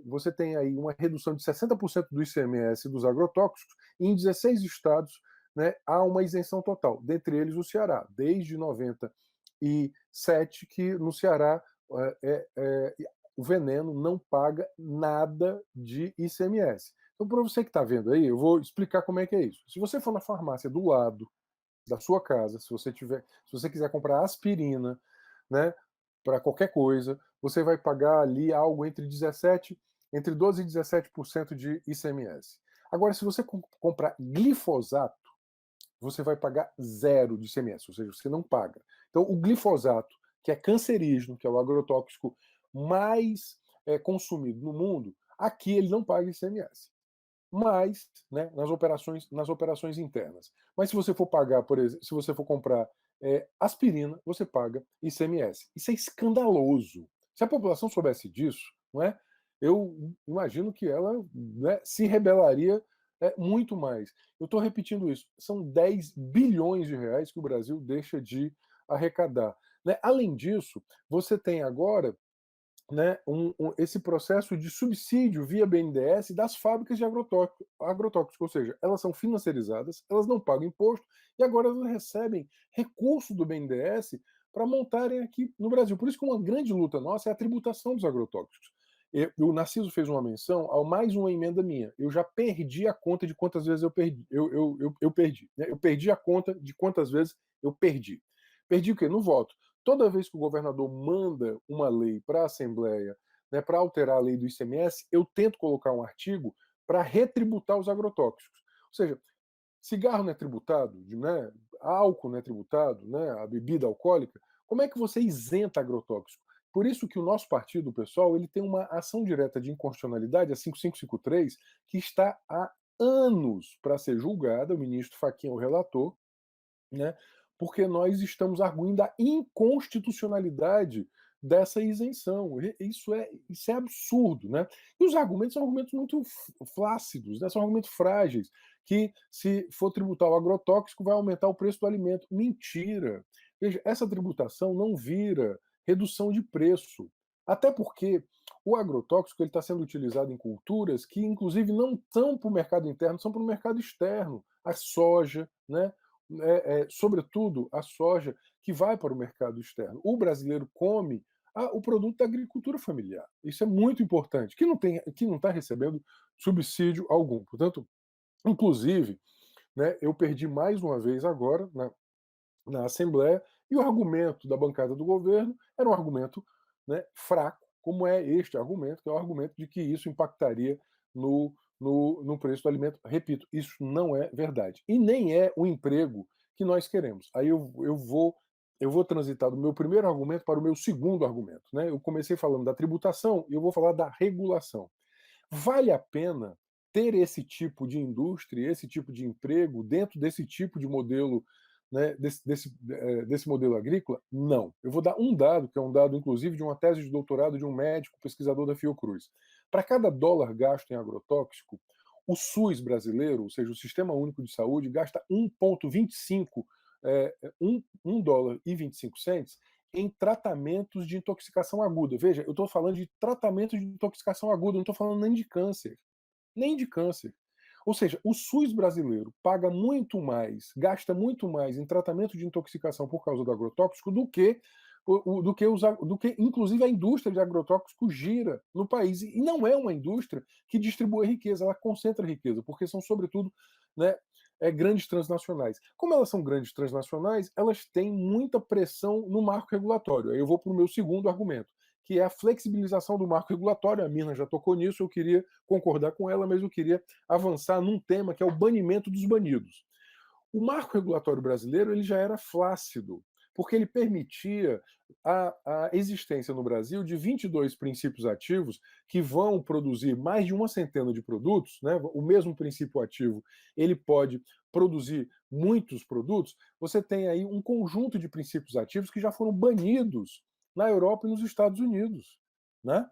Você tem aí uma redução de 60% do ICMS dos agrotóxicos, e em 16 estados, né, há uma isenção total, dentre eles o Ceará, desde 97, que no Ceará o veneno não paga nada de ICMS. Então, para você que está vendo aí, eu vou explicar como é que é isso. Se você for na farmácia do lado da sua casa, se você quiser comprar aspirina, né, para qualquer coisa, você vai pagar ali algo entre 12% e 17% de ICMS. Agora, se você comprar glifosato, você vai pagar 0 de ICMS, ou seja, você não paga. Então, o glifosato, que é cancerígeno, que é o agrotóxico mais consumido no mundo, aqui ele não paga ICMS. Mas, né, nas operações internas. Mas se você for pagar, por exemplo, se você for comprar aspirina, você paga ICMS. Isso é escandaloso. Se a população soubesse disso, não é? Eu imagino que ela, né, se rebelaria muito mais. Eu estou repetindo isso. São 10 bilhões de reais que o Brasil deixa de arrecadar. Né? Além disso, você tem agora, né, esse processo de subsídio via BNDES das fábricas de agrotóxicos, ou seja, elas são financiarizadas, elas não pagam imposto e agora elas recebem recurso do BNDES para montarem aqui no Brasil. Por isso que uma grande luta nossa é a tributação dos agrotóxicos. O Narciso fez uma menção a mais uma emenda minha. Eu já perdi a conta de quantas vezes eu perdi. Eu perdi. Né? Eu perdi a conta de quantas vezes eu perdi. Perdi o quê? No voto. Toda vez que o governador manda uma lei para a Assembleia né, para alterar a lei do ICMS, eu tento colocar um artigo para retributar os agrotóxicos. Ou seja, cigarro não é tributado, né, álcool não é tributado, né, a bebida alcoólica, como é que você isenta agrotóxico? Por isso que o nosso partido, pessoal, ele tem uma ação direta de inconstitucionalidade, a 5553, que está há anos para ser julgada, o ministro Fachin é o relator, né, porque nós estamos arguindo a inconstitucionalidade dessa isenção. Isso é absurdo. Né? E os argumentos são argumentos muito flácidos, né? São argumentos frágeis, que se for tributar o agrotóxico vai aumentar o preço do alimento. Mentira! Veja, essa tributação não vira redução de preço. Até porque o agrotóxico está sendo utilizado em culturas que, inclusive, não são para o mercado interno, são para o mercado externo. A soja, né? Sobretudo a soja que vai para o mercado externo. O brasileiro come o produto da agricultura familiar. Isso é muito importante, que não está recebendo subsídio algum. Portanto, inclusive, né, eu perdi mais uma vez agora na Assembleia, e o argumento da bancada do governo era um argumento, né, fraco, como é este argumento, que é o argumento de que isso impactaria no preço do alimento. Repito, isso não é verdade. E nem é o emprego que nós queremos. Aí eu vou transitar do meu primeiro argumento para o meu segundo argumento. Né? Eu comecei falando da tributação e eu vou falar da regulação. Vale a pena ter esse tipo de indústria, esse tipo de emprego dentro desse tipo de modelo, né, desse modelo agrícola? Não. Eu vou dar um dado, que é um dado, inclusive, de uma tese de doutorado de um médico pesquisador da Fiocruz. Para cada dólar gasto em agrotóxico, o SUS brasileiro, ou seja, o Sistema Único de Saúde, gasta 1,25 dólar e 25 cents em tratamentos de intoxicação aguda. Veja, eu estou falando de tratamento de intoxicação aguda, não estou falando nem de câncer. Nem de câncer. Ou seja, o SUS brasileiro paga muito mais, gasta muito mais em tratamento de intoxicação por causa do agrotóxico do que inclusive a indústria de agrotóxico gira no país. E não é uma indústria que distribui riqueza, ela concentra riqueza, porque são, sobretudo, né, grandes transnacionais. Como elas são grandes transnacionais, elas têm muita pressão no marco regulatório. Aí eu vou para o meu segundo argumento, que é a flexibilização do marco regulatório. A Mirna já tocou nisso, eu queria concordar com ela, mas eu queria avançar num tema que é o banimento dos banidos. O marco regulatório brasileiro ele já era flácido, porque ele permitia a existência no Brasil de 22 princípios ativos que vão produzir mais de uma centena de produtos, né? O mesmo princípio ativo ele pode produzir muitos produtos. Você tem aí um conjunto de princípios ativos que já foram banidos na Europa e nos Estados Unidos, né?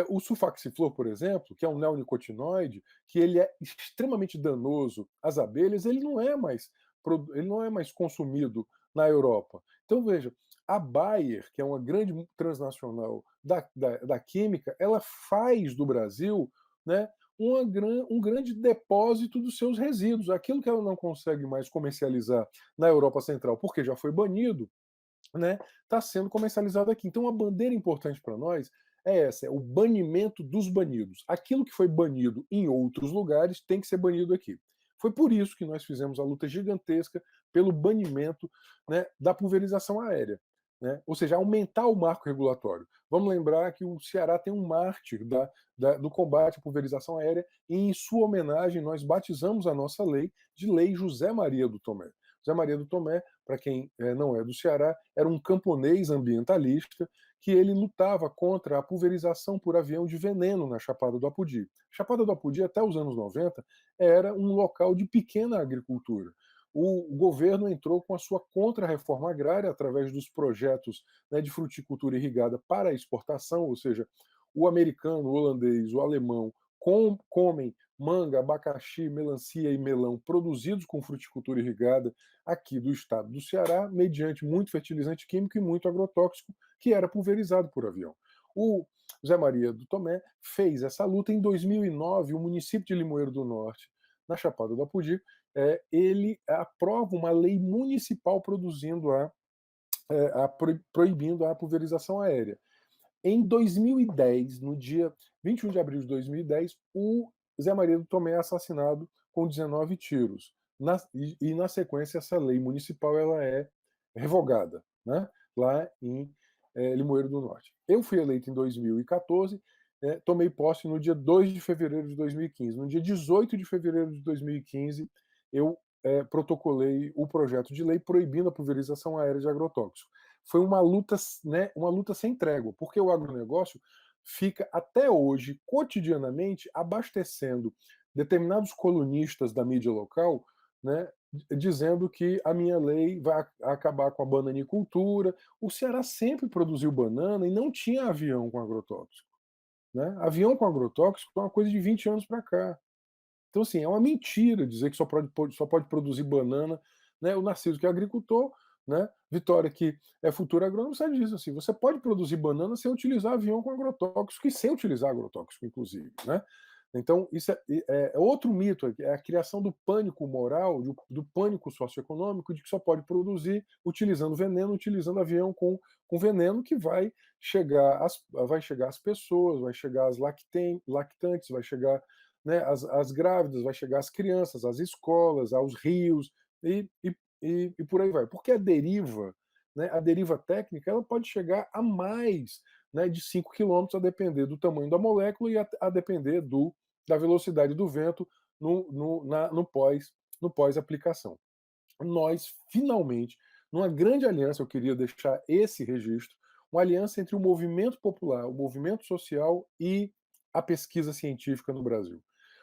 O sulfaxiflor, por exemplo, que é um neonicotinoide, que ele é extremamente danoso às abelhas, ele não é mais consumido na Europa. Então, veja, a Bayer, que é uma grande transnacional da química, ela faz do Brasil, né, um grande depósito dos seus resíduos. Aquilo que ela não consegue mais comercializar na Europa Central, porque já foi banido, né, está sendo comercializado aqui. Então, uma bandeira importante para nós é essa, é o banimento dos banidos. Aquilo que foi banido em outros lugares tem que ser banido aqui. Foi por isso que nós fizemos a luta gigantesca pelo banimento, né, da pulverização aérea. Né? Ou seja, aumentar o marco regulatório. Vamos lembrar que o Ceará tem um mártir do combate à pulverização aérea e, em sua homenagem, nós batizamos a nossa lei de Lei José Maria do Tomé. José Maria do Tomé, para quem não é do Ceará, era um camponês ambientalista que ele lutava contra a pulverização por avião de veneno na Chapada do Apodi. Chapada do Apodi, até os anos 90, era um local de pequena agricultura. O governo entrou com a sua contra-reforma agrária através dos projetos, né, de fruticultura irrigada para a exportação, ou seja, o americano, o holandês, o alemão comem manga, abacaxi, melancia e melão produzidos com fruticultura irrigada aqui do estado do Ceará, mediante muito fertilizante químico e muito agrotóxico, que era pulverizado por avião. O Zé Maria do Tomé fez essa luta. Em 2009, o município de Limoeiro do Norte, na Chapada do Apodi, ele aprova uma lei municipal proibindo a pulverização aérea. Em 2010, no dia 21 de abril de 2010, o Zé Maria do Tomé é assassinado com 19 tiros. Na sequência, essa lei municipal ela é revogada, né? Lá em Limoeiro do Norte. Eu fui eleito em 2014, tomei posse no dia 2 de fevereiro de 2015. No dia 18 de fevereiro de 2015, eu protocolei o projeto de lei proibindo a pulverização aérea de agrotóxico. Foi uma luta, né, uma luta sem trégua, porque o agronegócio fica até hoje, cotidianamente, abastecendo determinados colunistas da mídia local, né, dizendo que a minha lei vai acabar com a bananicultura. O Ceará sempre produziu banana e não tinha avião com agrotóxico. Né? Avião com agrotóxico é uma coisa de 20 anos para cá. Então, assim, é uma mentira dizer que só pode produzir banana. Né? O Narciso, que é agricultor, né? Vitória, que é futuro agrônomo, sabe disso. Assim, você pode produzir banana sem utilizar avião com agrotóxico e sem utilizar agrotóxico, inclusive. Né? Então, isso é outro mito, é a criação do pânico moral, do pânico socioeconômico, de que só pode produzir utilizando veneno, utilizando avião com veneno, que vai chegar às pessoas, vai chegar às lactantes, vai chegar, né, às grávidas, vai chegar às crianças, às escolas, aos rios, e por aí vai. Porque a deriva, né, a deriva técnica, ela pode chegar a mais, né, de 5 km, a depender do tamanho da molécula e a depender da velocidade do vento no pós-aplicação. Nós, finalmente, numa grande aliança, eu queria deixar esse registro, uma aliança entre o movimento popular, o movimento social e a pesquisa científica no Brasil.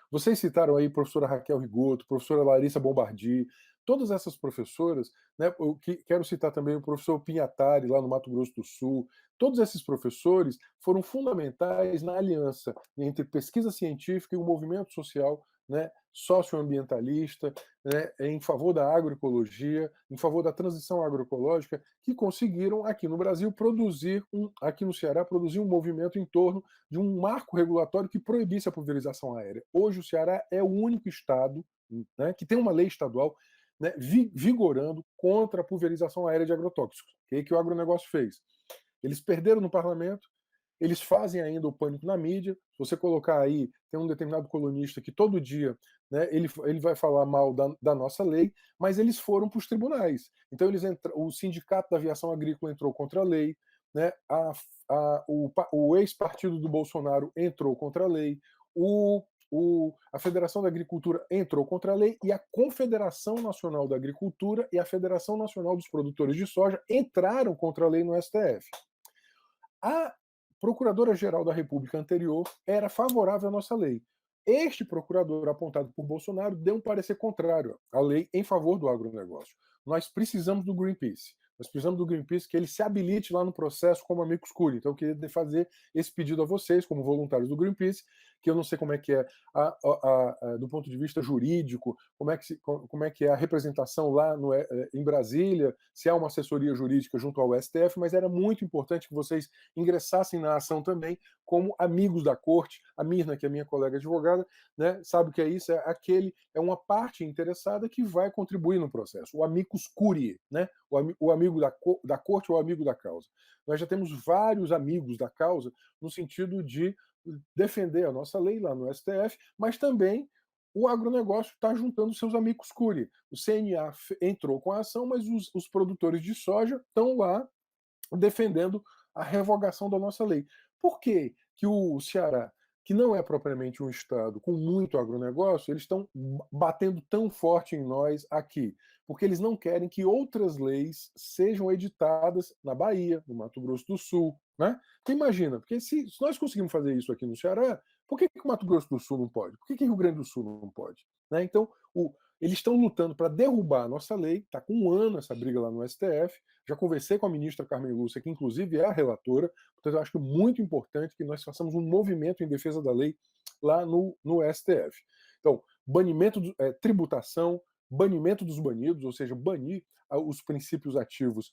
Vocês citaram aí a professora Raquel Rigoto, a professora Larissa Bombardi, todas essas professoras, né, eu quero citar também o professor Pinhatari, lá no Mato Grosso do Sul. Todos esses professores foram fundamentais na aliança entre pesquisa científica e o movimento social, né, socioambientalista, né, em favor da agroecologia, em favor da transição agroecológica, que conseguiram aqui no Brasil aqui no Ceará, produzir um movimento em torno de um marco regulatório que proibisse a pulverização aérea. Hoje o Ceará é o único estado, né, que tem uma lei estadual, né, vigorando contra a pulverização aérea de agrotóxicos. O que o agronegócio fez? Eles perderam no parlamento, eles fazem ainda o pânico na mídia. Se você colocar aí, tem um determinado colunista que todo dia, né, ele vai falar mal da nossa lei, mas eles foram para os tribunais. Então o Sindicato da Aviação Agrícola entrou contra a lei, né, o ex-partido do Bolsonaro entrou contra a lei, a Federação da Agricultura entrou contra a lei e a Confederação Nacional da Agricultura e a Federação Nacional dos Produtores de Soja entraram contra a lei no STF. A Procuradora-Geral da República anterior era favorável à nossa lei. Este procurador, apontado por Bolsonaro, deu um parecer contrário à lei em favor do agronegócio. Nós precisamos do Greenpeace. Nós precisamos do Greenpeace que ele se habilite lá no processo como amicus curiae. Então eu queria fazer esse pedido a vocês, como voluntários do Greenpeace, que eu não sei como é que é do ponto de vista jurídico, como é que é a representação lá em Brasília, se há uma assessoria jurídica junto ao STF, mas era muito importante que vocês ingressassem na ação também como amigos da corte. A Mirna, que é minha colega advogada, né, sabe o que é isso? É uma parte interessada que vai contribuir no processo. O amicus curiae, né? O amigo da corte ou o amigo da causa. Nós já temos vários amigos da causa no sentido de defender a nossa lei lá no STF, mas também o agronegócio está juntando seus amicus curiae. O CNA entrou com a ação, mas os produtores de soja estão lá defendendo a revogação da nossa lei. Por que o Ceará, que não é propriamente um estado com muito agronegócio, eles estão batendo tão forte em nós aqui? Porque eles não querem que outras leis sejam editadas na Bahia, no Mato Grosso do Sul. Né? Então imagina, porque se nós conseguimos fazer isso aqui no Ceará, por que o Mato Grosso do Sul não pode? Por que o Rio Grande do Sul não pode? Né? Então, eles estão lutando para derrubar a nossa lei, está com 1 ano essa briga lá no STF. Já conversei com a ministra Carmen Lúcia, que inclusive é a relatora, portanto eu acho que é muito importante que nós façamos um movimento em defesa da lei lá no STF. Então, banimento, tributação, banimento dos banidos, ou seja, banir os princípios ativos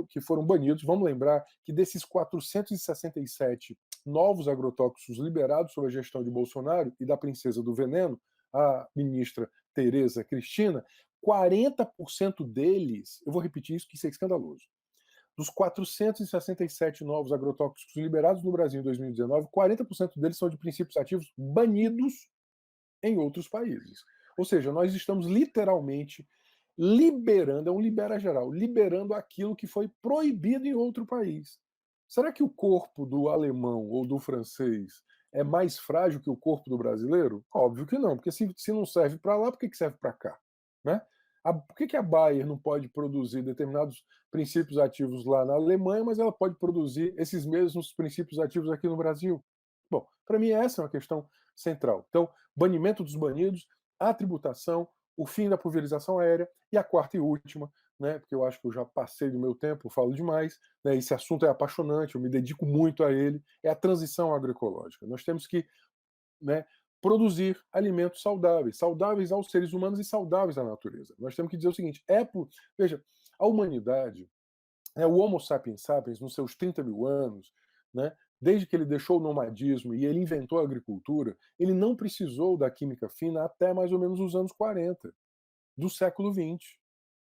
que foram banidos. Vamos lembrar que desses 467 novos agrotóxicos liberados sob a gestão de Bolsonaro e da princesa do veneno, a ministra Tereza Cristina, 40% deles, eu vou repetir isso, que isso é escandaloso. Dos 467 novos agrotóxicos liberados no Brasil em 2019, 40% deles são de princípios ativos banidos em outros países. Ou seja, nós estamos literalmente liberando, é um libera geral, liberando aquilo que foi proibido em outro país. Será que o corpo do alemão ou do francês é mais frágil que o corpo do brasileiro? Óbvio que não, porque se não serve para lá, por que serve para cá? Né? Por que a Bayer não pode produzir determinados princípios ativos lá na Alemanha, mas ela pode produzir esses mesmos princípios ativos aqui no Brasil? Bom, para mim essa é uma questão central. Então, banimento dos banidos, a tributação, o fim da pulverização aérea e a quarta e última, né, porque eu acho que eu já passei do meu tempo, falo demais, né, esse assunto é apaixonante, eu me dedico muito a ele, é a transição agroecológica. Nós temos que, né, produzir alimentos saudáveis, saudáveis aos seres humanos e saudáveis à natureza. Nós temos que dizer o seguinte, veja, a humanidade, o Homo sapiens sapiens, nos seus 30 mil anos, né, desde que ele deixou o nomadismo e ele inventou a agricultura, ele não precisou da química fina até mais ou menos os anos 40 do século XX,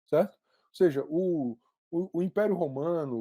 certo? Ou seja, o Império Romano,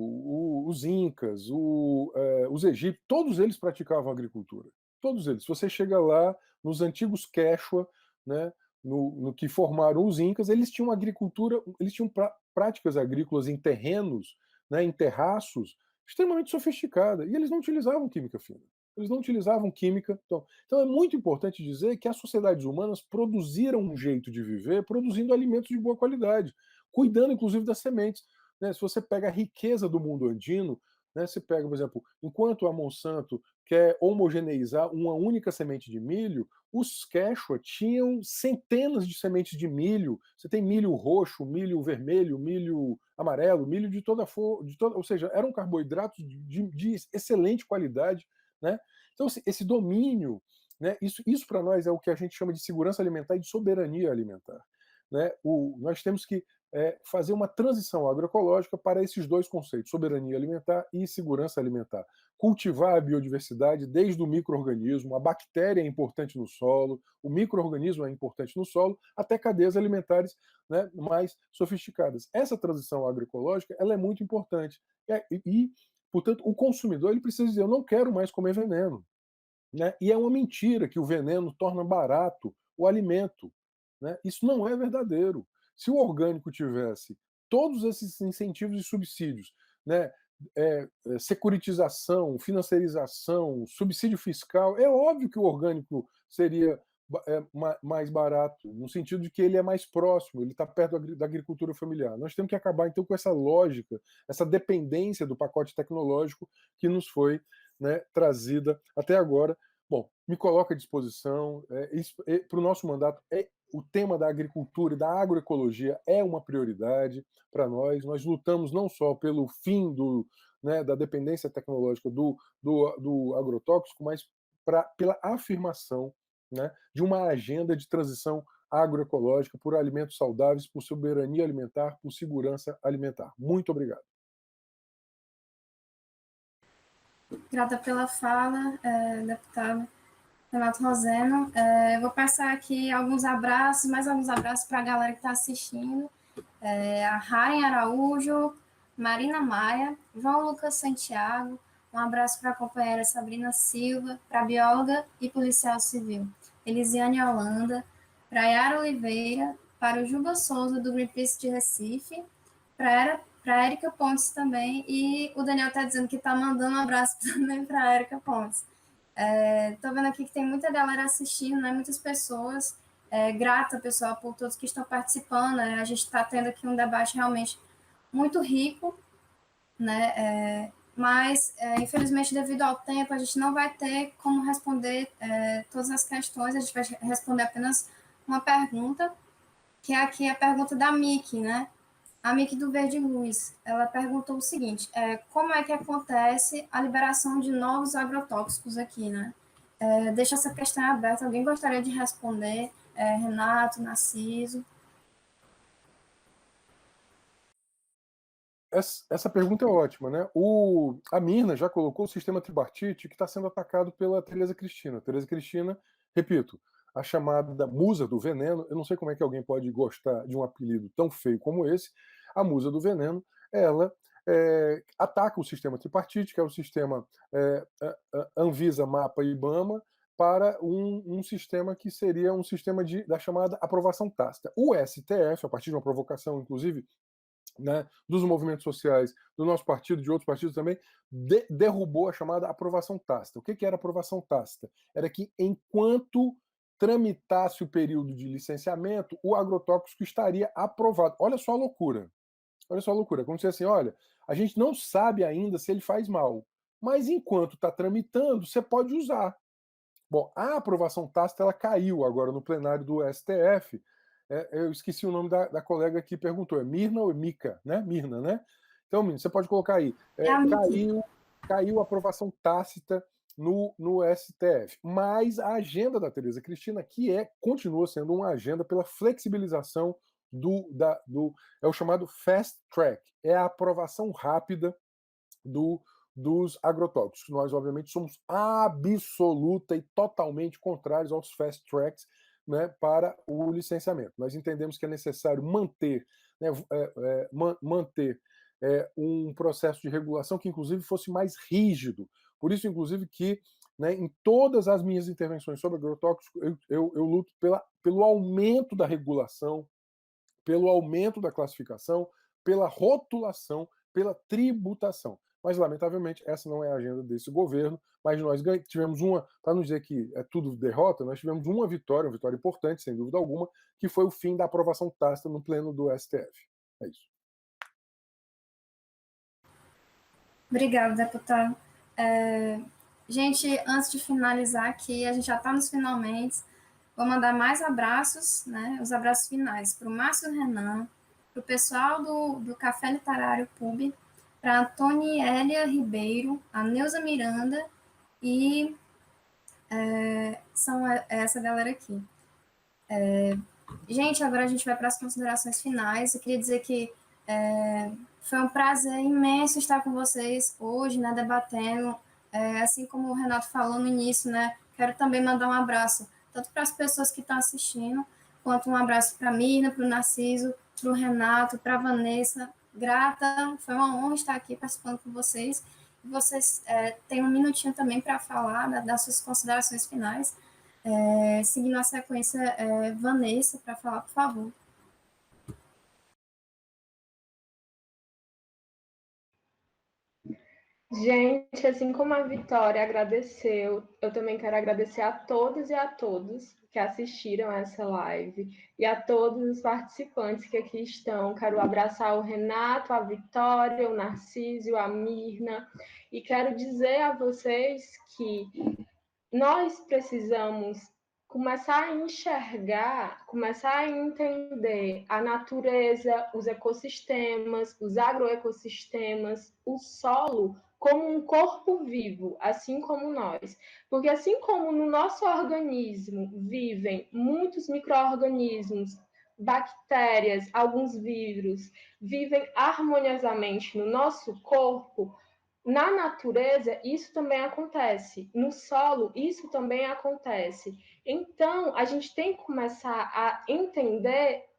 os Incas, os egípcios, todos eles praticavam agricultura. Todos eles. Se você chega lá nos antigos Quechua, né, no que formaram os Incas, eles tinham agricultura, eles tinham práticas agrícolas em terrenos, né, em terraços, extremamente sofisticada, e eles não utilizavam química fina. Eles não utilizavam química. Então é muito importante dizer que as sociedades humanas produziram um jeito de viver, produzindo alimentos de boa qualidade, cuidando inclusive das sementes. Né? Se você pega a riqueza do mundo andino, né, você pega, por exemplo, enquanto a Monsanto quer homogeneizar uma única semente de milho, os Quechua tinham centenas de sementes de milho. Você tem milho roxo, milho vermelho, milho amarelo, milho de toda ou seja, eram carboidratos de excelente qualidade. Né? Então, esse domínio, né, isso para nós é o que a gente chama de segurança alimentar e de soberania alimentar. Né? Nós temos que fazer uma transição agroecológica para esses dois conceitos, soberania alimentar e segurança alimentar. Cultivar a biodiversidade desde o micro-organismo, a bactéria é importante no solo, o micro-organismo é importante no solo, até cadeias alimentares, né, mais sofisticadas. Essa transição agroecológica ela é muito importante. Portanto, o consumidor ele precisa dizer, eu não quero mais comer veneno. Né? E é uma mentira que o veneno torna barato o alimento. Né? Isso não é verdadeiro. Se o orgânico tivesse todos esses incentivos e subsídios, né, securitização, financiarização, subsídio fiscal, é óbvio que o orgânico seria mais barato, no sentido de que ele é mais próximo, ele está perto da agricultura familiar. Nós temos que acabar, então, com essa lógica, essa dependência do pacote tecnológico que nos foi, né, trazida até agora. Bom, me coloco à disposição. Para o nosso mandato, o tema da agricultura e da agroecologia é uma prioridade para nós. Nós lutamos não só pelo fim da dependência tecnológica do agrotóxico, mas pela afirmação, né, de uma agenda de transição agroecológica por alimentos saudáveis, por soberania alimentar, por segurança alimentar. Muito obrigado. Grata pela fala, deputado Renato Roseno. Eu vou passar aqui alguns abraços, mais alguns abraços para a galera que está assistindo. A Ryan Araújo, Marina Maia, João Lucas Santiago, um abraço para a companheira Sabrina Silva, para a bióloga e policial civil Elisiane Holanda, para a Yara Oliveira, para o Juba Souza, do Greenpeace de Recife, para a Érica Pontes também, e o Daniel está dizendo que está mandando um abraço também para a Érica Pontes. Estou vendo aqui que tem muita galera assistindo, né, muitas pessoas. Grata, pessoal, por todos que estão participando. A gente está tendo aqui um debate realmente muito rico, né, mas, infelizmente, devido ao tempo, a gente não vai ter como responder todas as questões. A gente vai responder apenas uma pergunta, que é aqui a pergunta da Miki, né? A Miki do Verde Luz. Ela perguntou o seguinte, como é que acontece a liberação de novos agrotóxicos aqui, né? Deixa essa questão aberta. Alguém gostaria de responder? Renato, Narciso? Essa pergunta é ótima, né? A Mirna já colocou o sistema tripartite que está sendo atacado pela Tereza Cristina. Tereza Cristina, repito, a chamada musa do veneno. Eu não sei como é que alguém pode gostar de um apelido tão feio como esse. A musa do veneno, ela ataca o sistema tripartite, que é o sistema Anvisa, Mapa e IBAMA, para um sistema que seria um sistema da chamada aprovação tácita. O STF, a partir de uma provocação, inclusive, né, dos movimentos sociais, do nosso partido, de outros partidos também, derrubou a chamada aprovação tácita. O que era aprovação tácita? Era que enquanto tramitasse o período de licenciamento, o agrotóxico estaria aprovado. Olha só a loucura. Olha só a loucura. Como se assim, olha, a gente não sabe ainda se ele faz mal, mas enquanto está tramitando, você pode usar. Bom, a aprovação tácita ela caiu agora no plenário do STF. Eu esqueci o nome da colega que perguntou. É Mirna ou Mica? Né? Mirna, né? Então, Mirna, você pode colocar aí. Caiu a aprovação tácita no STF. Mas a agenda da Tereza Cristina, continua sendo uma agenda pela flexibilização é o chamado fast track. É a aprovação rápida dos agrotóxicos. Nós, obviamente, somos absoluta e totalmente contrários aos fast tracks, né, para o licenciamento. Nós entendemos que é necessário manter um processo de regulação que, inclusive, fosse mais rígido. Por isso, inclusive, que, né, em todas as minhas intervenções sobre agrotóxicos, eu luto pelo aumento da regulação, pelo aumento da classificação, pela rotulação, pela tributação. Mas, lamentavelmente, essa não é a agenda desse governo, mas nós tivemos para não dizer que é tudo derrota, nós tivemos uma vitória importante, sem dúvida alguma, que foi o fim da aprovação tácita no pleno do STF. É isso. Obrigada, deputado. Gente, antes de finalizar aqui, a gente já está nos finalmente, vou mandar mais abraços, né, os abraços finais para o Márcio Renan, para o pessoal do Café Literário Pub, para a Antoniélia Ribeiro, a Neuza Miranda e são essa galera aqui. Gente, agora a gente vai para as considerações finais. Eu queria dizer que foi um prazer imenso estar com vocês hoje, né, debatendo. Assim como o Renato falou no início, né, quero também mandar um abraço tanto para as pessoas que estão assistindo, quanto um abraço para a Mirna, para o Narciso, para o Renato, para a Vanessa. Grata, foi uma honra estar aqui participando com vocês. E vocês têm um minutinho também para falar, né, das suas considerações finais. Seguindo a sequência, Vanessa, para falar, por favor. Gente, assim como a Vitória agradeceu, eu também quero agradecer a todos e a todos que assistiram a essa live e a todos os participantes que aqui estão. Quero abraçar o Renato, a Vitória, o Narciso, a Mirna e quero dizer a vocês que nós precisamos começar a enxergar, começar a entender a natureza, os ecossistemas, os agroecossistemas, o solo como um corpo vivo, assim como nós. Porque assim como no nosso organismo vivem muitos micro-organismos, bactérias, alguns vírus, vivem harmoniosamente no nosso corpo, na natureza, isso também acontece. No solo, isso também acontece. Então, a gente tem que começar a entender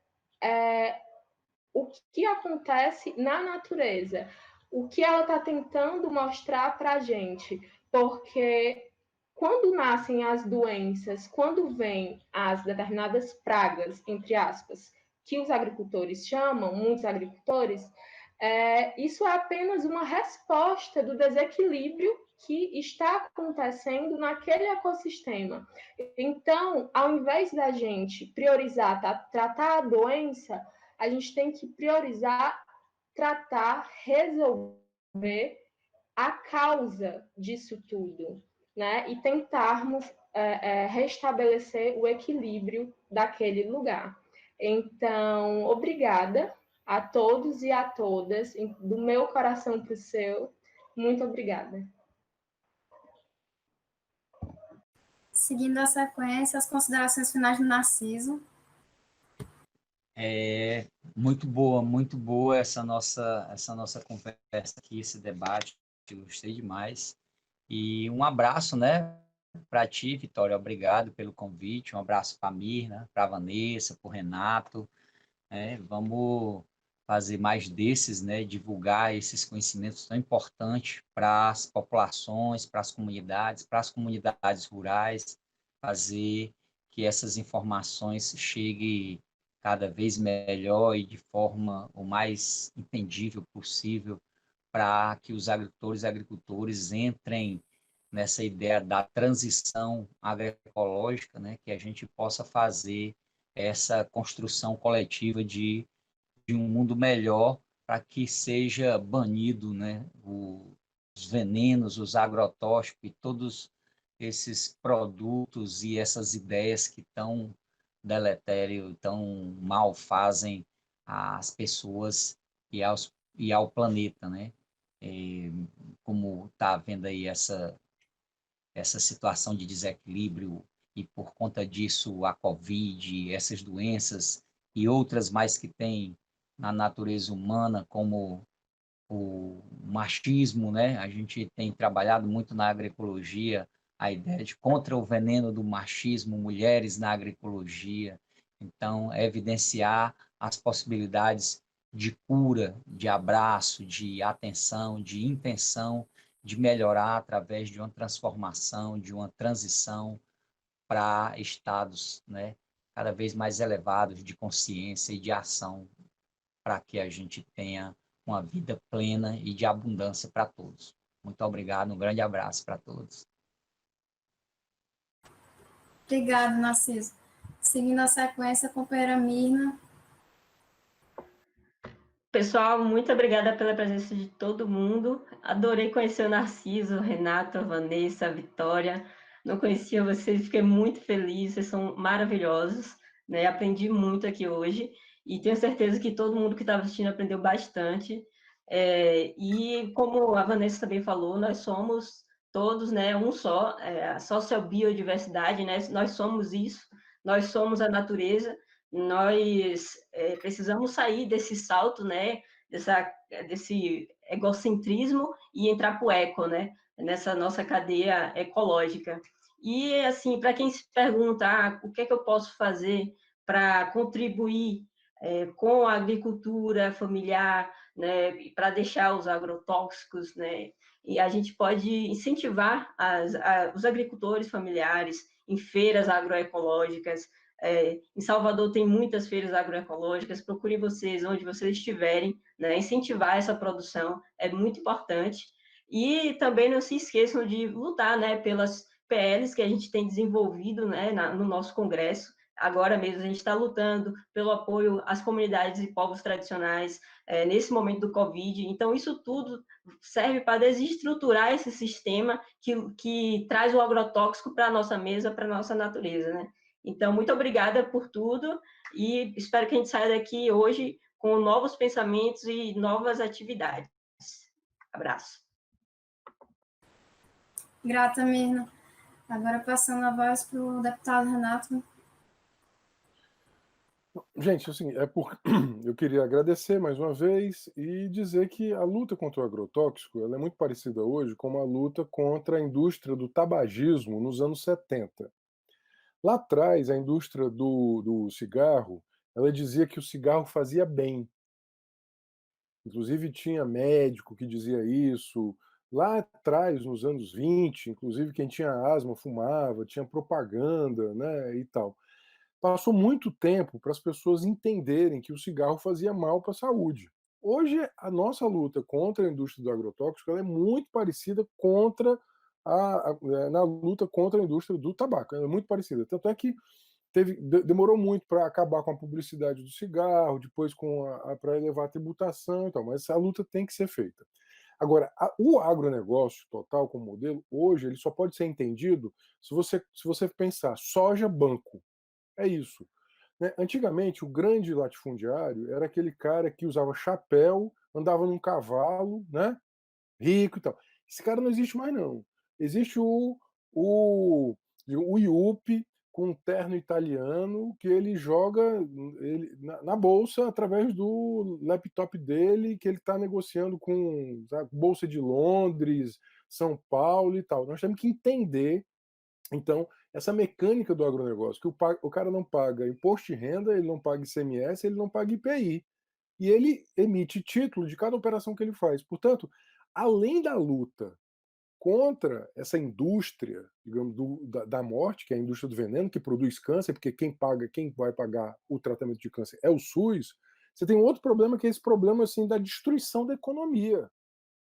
o que acontece na natureza, o que ela está tentando mostrar para a gente. Porque quando nascem as doenças, quando vêm as determinadas pragas, entre aspas, que os agricultores chamam, muitos agricultores, isso é apenas uma resposta do desequilíbrio que está acontecendo naquele ecossistema. Então, ao invés da gente priorizar tratar a doença, a gente tem que priorizar tratar, resolver a causa disso tudo, né? E tentarmos restabelecer o equilíbrio daquele lugar. Então, obrigada a todos e a todas, do meu coração para o seu. Muito obrigada. Seguindo a sequência, as considerações finais do Narciso. Muito boa essa nossa conversa aqui, esse debate, eu gostei demais. E um abraço, né, para ti, Vitória, obrigado pelo convite, um abraço para a Mirna, para a Vanessa, para o Renato, vamos fazer mais desses, né, divulgar esses conhecimentos tão importantes para as populações, para as comunidades rurais, fazer que essas informações cheguem cada vez melhor e de forma o mais entendível possível para que os agricultores e agricultores entrem nessa ideia da transição agroecológica, né, que a gente possa fazer essa construção coletiva de um mundo melhor para que seja banido, né, os venenos, os agrotóxicos e todos esses produtos e essas ideias que tão deletério, tão mal fazem às pessoas e ao planeta, né? Como está havendo aí essa situação de desequilíbrio e por conta disso a Covid, essas doenças e outras mais que tem na natureza humana, como o machismo, né? A gente tem trabalhado muito na agroecologia a ideia de contra o veneno do machismo, mulheres na agroecologia. Então, é evidenciar as possibilidades de cura, de abraço, de atenção, de intenção, de melhorar através de uma transformação, de uma transição para estados, né, cada vez mais elevados de consciência e de ação, para que a gente tenha uma vida plena e de abundância para todos. Muito obrigado, um grande abraço para todos. Obrigado, Narciso. Seguindo a sequência, a companheira Mirna. Pessoal, muito obrigada pela presença de todo mundo. Adorei conhecer o Narciso, o Renato, a Vanessa, a Vitória. Não conhecia vocês, fiquei muito feliz, vocês são maravilhosos, né? Aprendi muito aqui hoje e tenho certeza que todo mundo que estava assistindo aprendeu bastante. E como a Vanessa também falou, nós somos todos, né, um só, a sociobiodiversidade, né? Nós somos isso, nós somos a natureza. Nós precisamos sair desse salto, né, desse egocentrismo e entrar para o eco, né, nessa nossa cadeia ecológica. E, assim, para quem se pergunta o que é que eu posso fazer para contribuir com a agricultura familiar, né, para deixar os agrotóxicos, né, e a gente pode incentivar os agricultores familiares em feiras agroecológicas. Em Salvador tem muitas feiras agroecológicas, procurem vocês onde vocês estiverem, né, incentivar essa produção, é muito importante. E também não se esqueçam de lutar, né, pelas PLs que a gente tem desenvolvido, né, no nosso Congresso. Agora mesmo a gente está lutando pelo apoio às comunidades e povos tradicionais nesse momento do Covid. Então, isso tudo serve para desestruturar esse sistema que traz o agrotóxico para a nossa mesa, para a nossa natureza, né? Então, muito obrigada por tudo e espero que a gente saia daqui hoje com novos pensamentos e novas atividades. Abraço. Grata, Mirna. Agora passando a voz para o deputado Renato. Gente, assim, eu queria agradecer mais uma vez e dizer que a luta contra o agrotóxico ela é muito parecida hoje com a luta contra a indústria do tabagismo nos anos 70. Lá atrás, a indústria do cigarro, ela dizia que o cigarro fazia bem. Inclusive tinha médico que dizia isso. Lá atrás, nos anos 20, inclusive quem tinha asma fumava, tinha propaganda, né, e tal. Passou muito tempo para as pessoas entenderem que o cigarro fazia mal para a saúde. Hoje, a nossa luta contra a indústria do agrotóxico ela é muito parecida na luta contra a indústria do tabaco. Ela é muito parecida. Tanto é que demorou muito para acabar com a publicidade do cigarro, depois para elevar a tributação e tal, mas essa luta tem que ser feita. Agora, o agronegócio total como modelo, hoje, ele só pode ser entendido se você pensar soja, banco. É isso. Né? Antigamente, o grande latifundiário era aquele cara que usava chapéu, andava num cavalo, né? Rico e tal. Esse cara não existe mais, não. Existe o IUP com um terno italiano que ele joga na bolsa através do laptop dele, que ele está negociando com Bolsa de Londres, São Paulo e tal. Nós temos que entender, então, essa mecânica do agronegócio, que o cara não paga imposto de renda, ele não paga ICMS, ele não paga IPI. E ele emite título de cada operação que ele faz. Portanto, além da luta contra essa indústria, digamos, da morte, que é a indústria do veneno, que produz câncer, porque quem vai pagar o tratamento de câncer é o SUS. Você tem um outro problema, que é esse problema assim, da destruição da economia.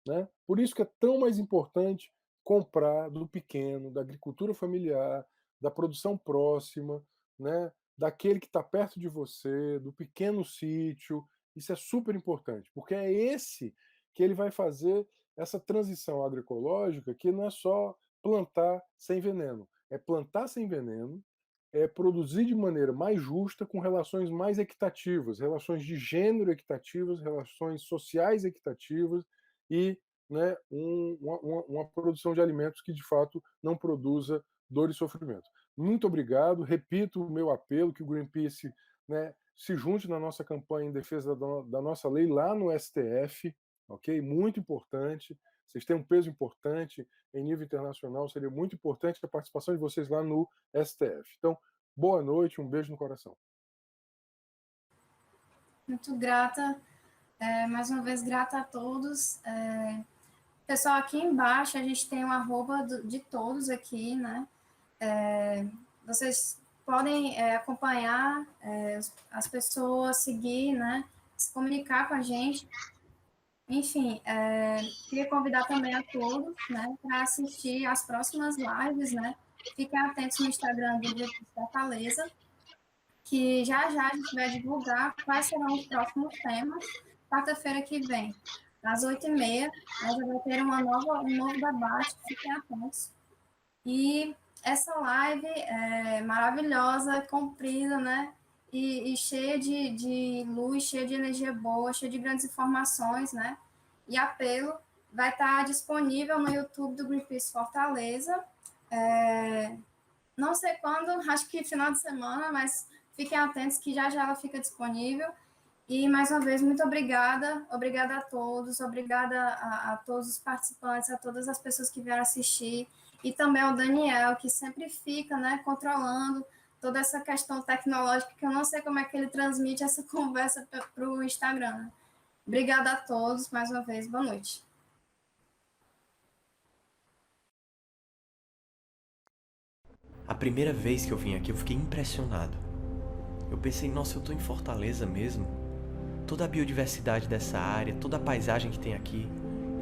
Né? Por isso que é tão mais importante comprar do pequeno, da agricultura familiar, da produção próxima, né? Daquele que está perto de você, do pequeno sítio. Isso é super importante, porque é esse que ele vai fazer essa transição agroecológica, que não é só plantar sem veneno, é plantar sem veneno, é produzir de maneira mais justa, com relações mais equitativas, relações de gênero equitativas, relações sociais equitativas e, né, uma produção de alimentos que de fato não produza dor e sofrimento. Muito obrigado, repito o meu apelo, que o Greenpeace, né, se junte na nossa campanha em defesa da nossa lei lá no STF, ok? Muito importante, vocês têm um peso importante em nível internacional, seria muito importante a participação de vocês lá no STF. Então, boa noite, um beijo no coração. Muito grata, mais uma vez grata a todos. Pessoal, aqui embaixo a gente tem o @ de todos aqui, né? Vocês podem acompanhar as pessoas, seguir, né? Se comunicar com a gente. Enfim, queria convidar também a todos, né, para assistir às próximas lives, né? Fiquem atentos no Instagram do Greenpeace Fortaleza, que já a gente vai divulgar quais serão os próximos temas. Quarta-feira que vem, às 8h30, nós vamos ter um novo debate, fiquem atentos. E essa live é maravilhosa, comprida, né? E cheia de luz, cheia de energia boa, cheia de grandes informações, né? E apelo, vai estar disponível no YouTube do Greenpeace Fortaleza. Não sei quando, acho que final de semana, mas fiquem atentos que já ela fica disponível. E, mais uma vez, muito obrigada. Obrigada a todos, obrigada a todos os participantes, a todas as pessoas que vieram assistir. E também ao Daniel, que sempre fica, né, controlando toda essa questão tecnológica, que eu não sei como é que ele transmite essa conversa para o Instagram. Obrigada a todos, mais uma vez, boa noite. A primeira vez que eu vim aqui, eu fiquei impressionado. Eu pensei, nossa, eu tô em Fortaleza mesmo? Toda a biodiversidade dessa área, toda a paisagem que tem aqui,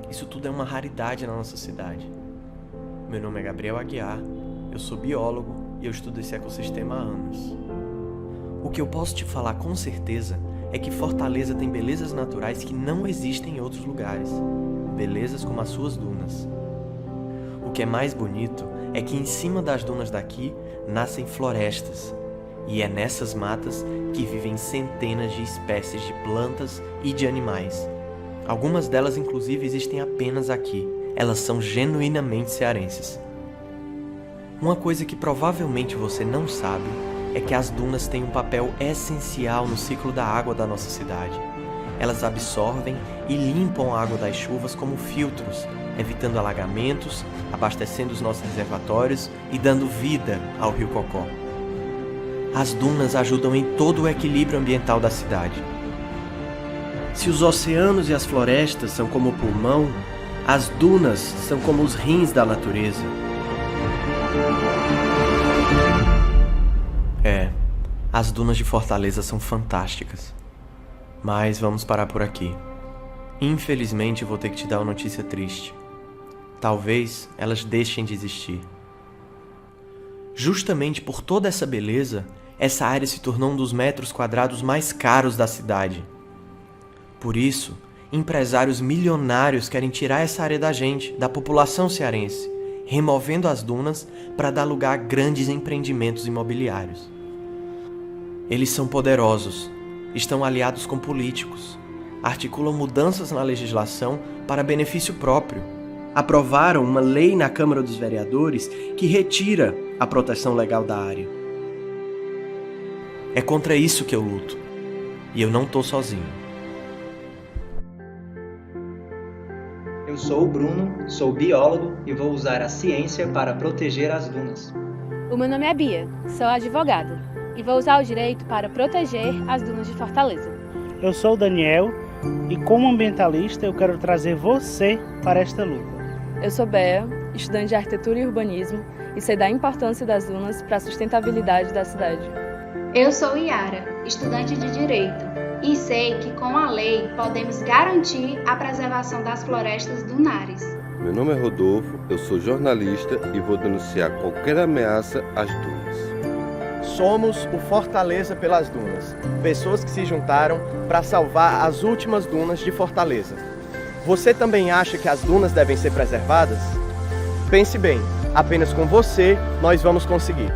isso tudo é uma raridade na nossa cidade. Meu nome é Gabriel Aguiar, eu sou biólogo e eu estudo esse ecossistema há anos. O que eu posso te falar com certeza é que Fortaleza tem belezas naturais que não existem em outros lugares. Belezas como as suas dunas. O que é mais bonito é que em cima das dunas daqui nascem florestas. E é nessas matas que vivem centenas de espécies de plantas e de animais. Algumas delas inclusive existem apenas aqui. Elas são genuinamente cearenses. Uma coisa que provavelmente você não sabe é que as dunas têm um papel essencial no ciclo da água da nossa cidade. Elas absorvem e limpam a água das chuvas como filtros, evitando alagamentos, abastecendo os nossos reservatórios e dando vida ao Rio Cocó. As dunas ajudam em todo o equilíbrio ambiental da cidade. Se os oceanos e as florestas são como o pulmão, as dunas são como os rins da natureza. As dunas de Fortaleza são fantásticas. Mas vamos parar por aqui. Infelizmente vou ter que te dar uma notícia triste. Talvez elas deixem de existir. Justamente por toda essa beleza, essa área se tornou um dos metros quadrados mais caros da cidade. Por isso, empresários milionários querem tirar essa área da gente, da população cearense, removendo as dunas para dar lugar a grandes empreendimentos imobiliários. Eles são poderosos, estão aliados com políticos, articulam mudanças na legislação para benefício próprio. Aprovaram uma lei na Câmara dos Vereadores que retira a proteção legal da área. É contra isso que eu luto. E eu não tô sozinho. Eu sou o Bruno, sou biólogo e vou usar a ciência para proteger as dunas. O meu nome é Bia, sou advogada e vou usar o direito para proteger as dunas de Fortaleza. Eu sou o Daniel e como ambientalista eu quero trazer você para esta luta. Eu sou Bea estudante de arquitetura e urbanismo e sei da importância das dunas para a sustentabilidade da cidade. Eu sou Yara, estudante de Direito, e sei que com a lei podemos garantir a preservação das florestas dunares. Meu nome é Rodolfo, eu sou jornalista e vou denunciar qualquer ameaça às dunas. Somos o Fortaleza pelas Dunas, pessoas que se juntaram para salvar as últimas dunas de Fortaleza. Você também acha que as dunas devem ser preservadas? Pense bem, apenas com você nós vamos conseguir.